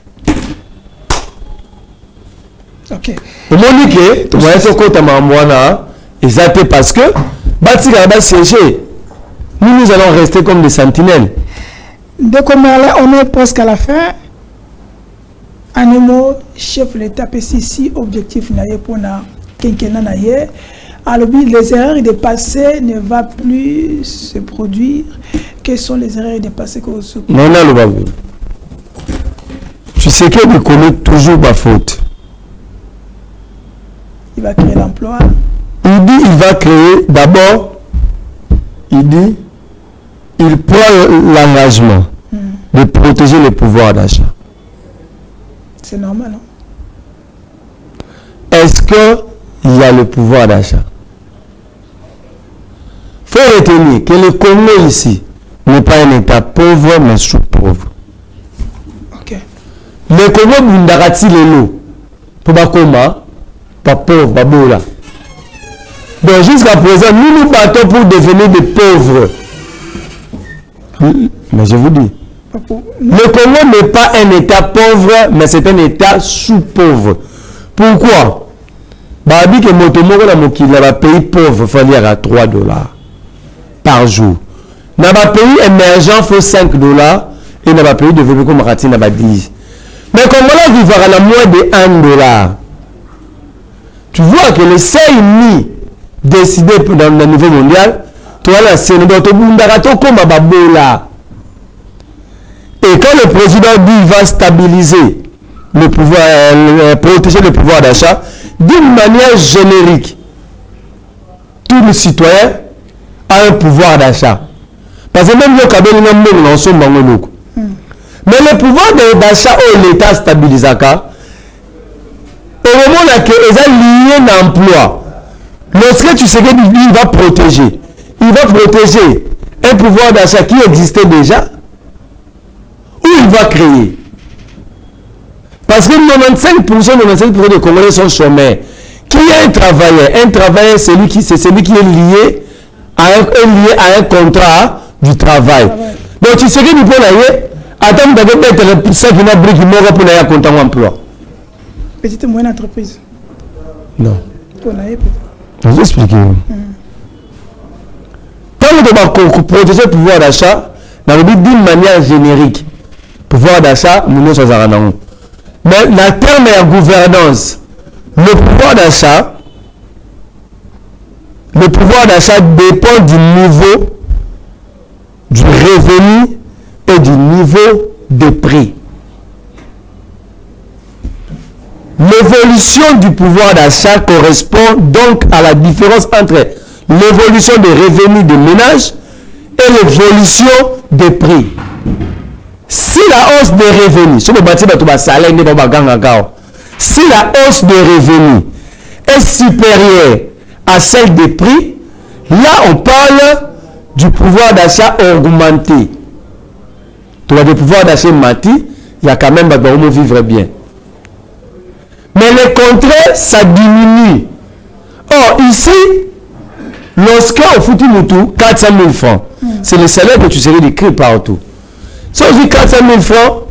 Ok. Au moment que moi je côté mamouana exact parce que Batika va siéger. Nous allons rester comme des sentinelles. Dès qu'on on est presque à la fin. Animo chef de l'État PCC objectif naie pour na quinquennat naie. Alors les erreurs de passé ne vont plus se produire. Quelles sont les erreurs de passé que se non non le tu sais qu'il commet toujours ma faute. Il va créer l'emploi. Il dit il va créer, d'abord, il dit, il prend l'engagement de protéger le pouvoir d'achat. C'est normal, non? Est-ce qu'il y a le pouvoir d'achat? Il faut retenir que le Congo ici n'est pas un État pauvre, mais sous-pauvre. Le Congo bundarati lelo pour bakoma pas pauvre babola. Donc jusqu'à présent nous nous battons pour devenir des pauvres. Mais je vous dis, le Congo n'est pas un État pauvre, mais c'est un État sous-pauvre. Pourquoi? Babi que motomoko la mokila va pays pauvre faut dire à $3 par jour. Dans le pays émergent il faut $5 et dans le pays développé comme Ratina va 10. Mais comme on vivra à la moins de $1, tu vois que le CNI décidé dans le niveau mondial, toi là, c'est le bundarato comme à Babola. Et quand le président dit qu'il va stabiliser le pouvoir, protéger le pouvoir d'achat d'une manière générique, tout le citoyen a un pouvoir d'achat. Parce que même le cabine n'a pas son mango. Mais le pouvoir d'achat où l'État stabilise, au moment où il est lié à l'emploi, lorsque tu sais qu'il va protéger, un pouvoir d'achat qui existait déjà, ou il va créer. Parce que 95% des Congolais sont chômeurs. Qui est un travailleur, c'est celui qui est lié à un contrat du travail. Donc tu sais que tu peux aller, attends, tu peux être ça qui n'a brique pour aller à contrat d'emploi. Petite et moyenne entreprise. Non. Pour aller peut-être. Je vais expliquer. Tant que tu vas protéger le pouvoir d'achat, d'une manière générique, pouvoir d'achat, nous ne sommes pas. Mais la terme est en gouvernance. Le pouvoir d'achat dépend du niveau du revenu et du niveau de prix. L'évolution du pouvoir d'achat correspond donc à la différence entre l'évolution des revenus des ménages et l'évolution des prix. Si la hausse des revenus, si la hausse des revenus est supérieure à celle des prix, là on parle du pouvoir d'achat augmenté. Tu as des pouvoirs d'achat mati, il y a quand même des vivre bien. Mais le contraire, ça diminue. Or, ici, lorsqu'on fout tout 400 000 francs, c'est le salaire que tu serais décrit partout. Si on dit 400 000 francs,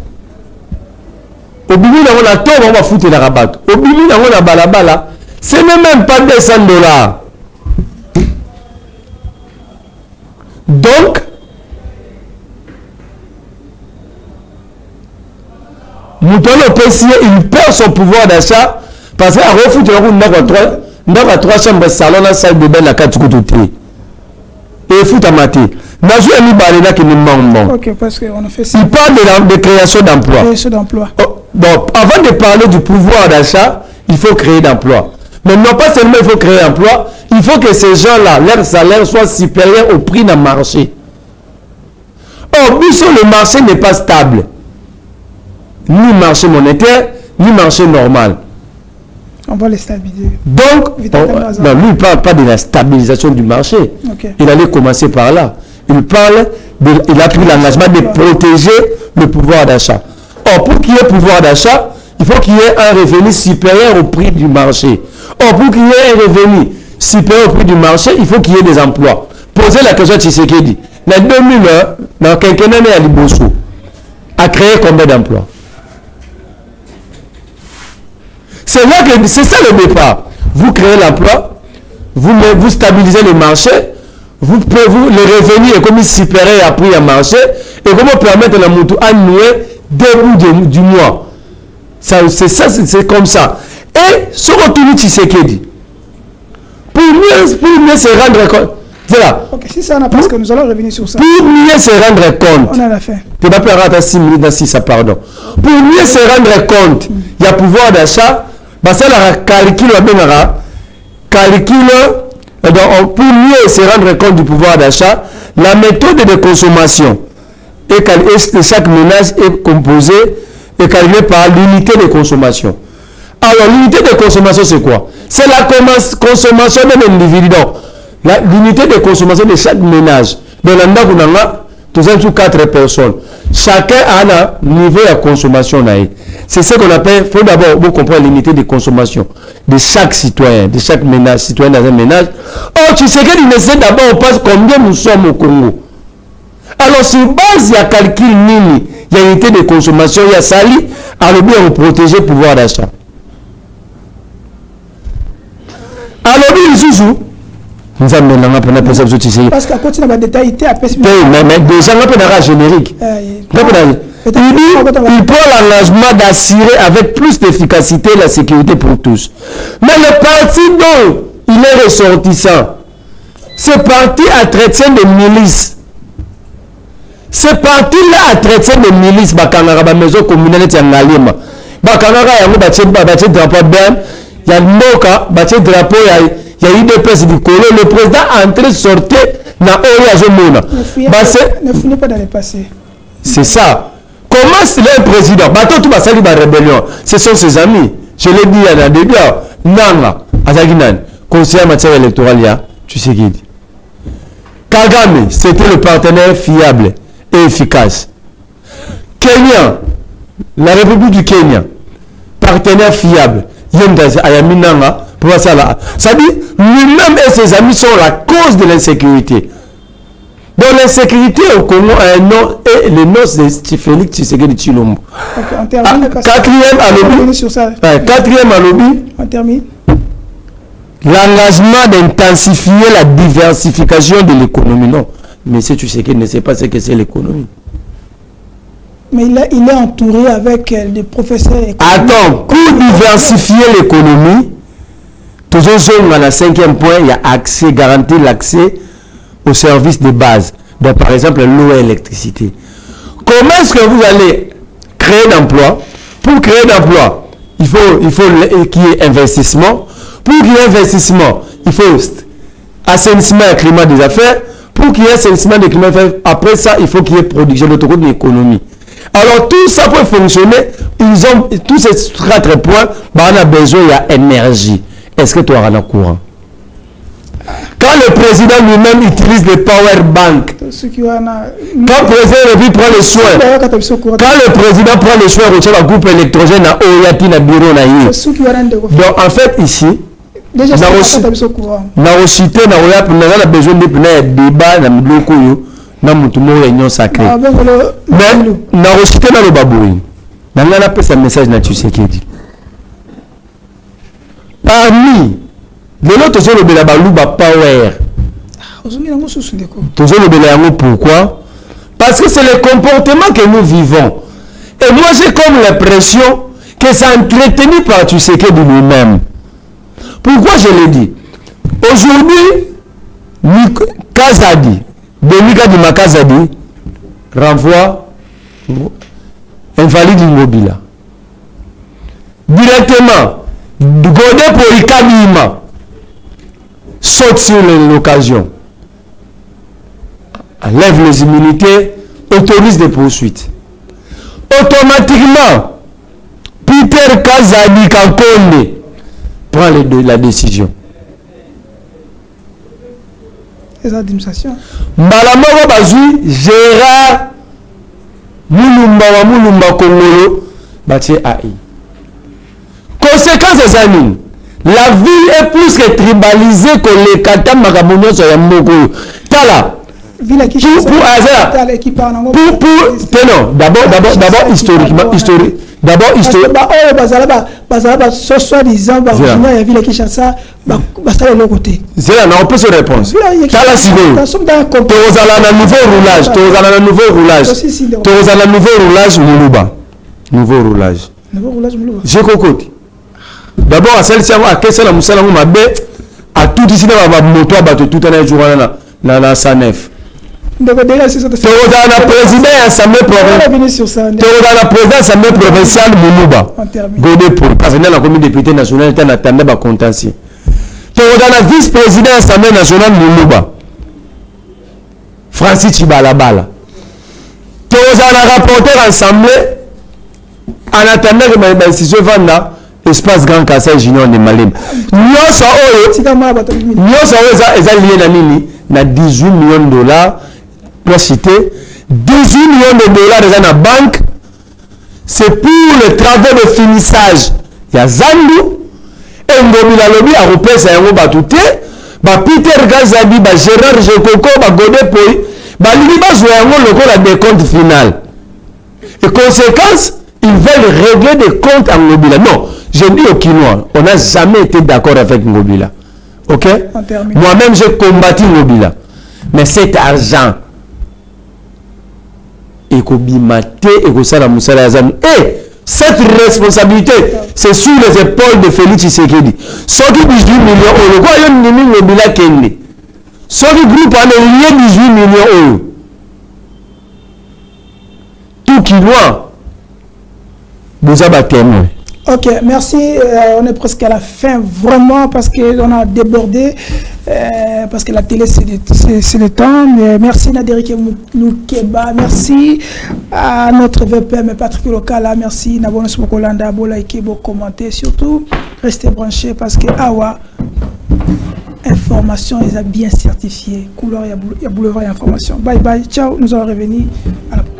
au bimi, on a tout, on va foutre la rabat. Au bimi, on a balabala. Ce n'est même pas $200. Donc, Moutouane PCA, il perd son pouvoir d'achat parce qu'il a refoutu la 3 chambres de salon, la salle de bain, la 4 côtés. Et il fout à mater. Ok, parce qu'on a fait ça. Il parle de création d'emploi. Bon, avant de parler du pouvoir d'achat, il faut créer d'emploi. Mais non pas seulement il faut créer d'emploi, il faut que ces gens-là, leur salaire soit supérieur au prix d'un marché. Or, le marché n'est pas stable. Ni marché monétaire, ni marché normal. On va les stabiliser. Donc, lui, il ne parle pas de la stabilisation du marché. Okay. Il allait commencer par là. Il a pris l'engagement de protéger le pouvoir d'achat. Or, pour qu'il y ait pouvoir d'achat, il faut qu'il y ait un revenu supérieur au prix du marché. Or, pour qu'il y ait un revenu supérieur au prix du marché, il faut qu'il y ait des emplois. Posez la question à Tshisekedi. Dans 2001, dans quinquennat à Liboso, a créé combien d'emplois? C'est ça le départ. Vous créez l'emploi, vous stabilisez le marché, le revenu est comme supérieur à prix à marché, et comment permettre la moto à nouer début du mois. C'est comme ça. Et ce retour Tshisekedi, pour mieux se rendre compte. Voilà. Ok, si ça n'a pas, parce que nous allons revenir sur ça. Pour mieux se rendre compte. On a la fin. Tu vas pas rentrer 6 minutes dans 6, pardon. Pour mieux se rendre compte, il y a pouvoir d'achat. Bah ça la calcul pour mieux se rendre compte du pouvoir d'achat, la méthode de consommation de chaque ménage est composée et calculée par l'unité de consommation. Alors l'unité de consommation c'est quoi? C'est la consommation d'un individu. L'unité de consommation de chaque ménage. Dans l'endroit où nous avons 4 personnes. Chacun a un niveau de consommation. C'est ce qu'on appelle, il faut d'abord comprendre l'unité de consommation de chaque citoyen, de chaque ménage, citoyen dans un ménage. Or, tu sais qu'il essaie d'abord, on passe combien nous sommes au Congo. Alors, sur base, il y a calcul nini, il y a unité de consommation, il y a sali, alors bien on protéger le pouvoir d'achat. Alors, il joue. Nous avons parce qu'à côté de la détail, mais déjà, on a un générique. Il prend l'engagement d'assurer avec plus d'efficacité la sécurité pour tous. Mais le parti dont il est ressortissant, ce parti a traité de milices. Ce parti-là a traité de milices. La maison communale de Ngalima. Il y a drapeau, il y a eu des presses du Colo, le président est entré de sortir dans Oya. Ne finit pas dans le passé. C'est ça. Comment c'est le président? Bateau tout va salir la rébellion. Ce sont ses amis. Je l'ai dit à la début. Nanga, Azaginan, conseiller en matière électorale, tu sais qui dit. Kagame, c'était le partenaire fiable et efficace. Kenya, la République du Kenya, partenaire fiable. Ayami Nanga, pour ça là. Ça dit, lui-même et ses amis sont la cause de l'insécurité. Donc l'insécurité au Congo a un nom et le nom c'est Félix Tshisekedi Tshilombo. Quatrième à lobby. Quatrième à lobby. On termine. L'engagement d'intensifier la diversification de l'économie. Non, mais si tu sais qu'il ne sait pas ce que c'est l'économie. Mais il est entouré avec des professeurs. Attends, pour diversifier l'économie, toujours à la 5e point, il y a accès, garantir l'accès aux services de base. Donc par exemple l'eau et l'électricité. Comment est-ce que vous allez créer d'emplois? Pour créer d'emplois, il faut qu'il y ait investissement. Pour qu'il y ait investissement, il faut assainissement et climat des affaires. Pour qu'il y ait assainissement des climats des affaires, après ça, il faut qu'il y ait production de l'autre de l'économie. Alors tout ça peut fonctionner. Ils ont tous ces 4 points. Bah, on a besoin d'énergie. Est-ce que tu auras le courant? Quand le président lui-même utilise les power banks, quand le président prend le soin, quand le président prend le soin de retirer la groupe électrogène à Oyati, na bureau na yi. Donc en fait ici, déjà na cité na Oyap, on a besoin de débat na miloko yo na mutumo réunion sacrée. Mais na cité na le babouin. Na ngana pesa message na Tshisekedi. Parmi les autres sont le baluba power. Pourquoi? Parce que c'est le comportement que nous vivons. Et moi j'ai comme l'impression que c'est entretenu par Tshisekedi de lui-même. Pourquoi je l'ai dit? Aujourd'hui, Kazadi, Denika de Makazadi, renvoie invalide immobile. Directement, Godé pour Ikabima saute sur l'occasion, enlève les immunités, autorise des poursuites. Automatiquement, Peter Kazadi Kakonde prend la décision. Les administrations. Malamoro Bazui, Gérard Moulumba Kongolo, Batie AI. Conséquence des amis. La ville est plus que tribalisée que les Kata Magamounios sur Yamoko. Tala. D'abord historiquement. C'est là, on peut se répondre. Tala Sigo. Nouveau roulage, Moulouba. Nouveau roulage. J'ai cocoté. D'abord, à celle-ci, à quest la moussala mabé, à tout ici, dans la moto, à battre tout un jour dans la SANEF. Tu es dans la présidence assemblée provinciale. Tu es dans la présidence assemblée provinciale Moulouba. Godé pour parvenir à la commune député nationale, tu es en attendant à contentieux. Tu es dans la vice-présidence assemblée nationale Moulouba. Francis Chibalabala. Tu es dans la rapporteur assemblée en attendant que ma décision vanda. Espace Grand Kassai Junior de Malim. Nous sommes liés à 18 millions de dollars. Pour citer, 18 millions de dollars dans la banque. C'est pour le travail de finissage. Il y a Zandou. Et Ngomila Lobby a repris un euro batouté. Peter Gazadi, Gérard Jekoko, Godé Poi. Libi va jouer un décompte final. Et conséquence, ils veulent régler des comptes en Ngobila. Non. Je dis au Kinois, on n'a jamais été d'accord avec Ngobila. Ok? Moi-même, j'ai combattu Ngobila. Mais cet argent, et cette responsabilité, c'est sur les épaules de Félix Tshisekedi. Ceux qui 18 millions d'euros, quoi, il y a Ngobila Kende. Ceux qui groupe en lié 18 millions d'euros. Tout Kinois, vous avez témoin. Ok, merci. On est presque à la fin, vraiment, parce qu'on a débordé, parce que la télé, c'est le temps. Mais merci Naderike Moukeba, merci à notre VPM Patrick Lokala, merci Nabono Smokolanda, Bola Ikebo, commenter, surtout, restez branchés parce que Awa, information, ils ont bien certifié. Couleur, il y a boulevard et information. Bye bye, ciao, nous allons revenir à la prochaine.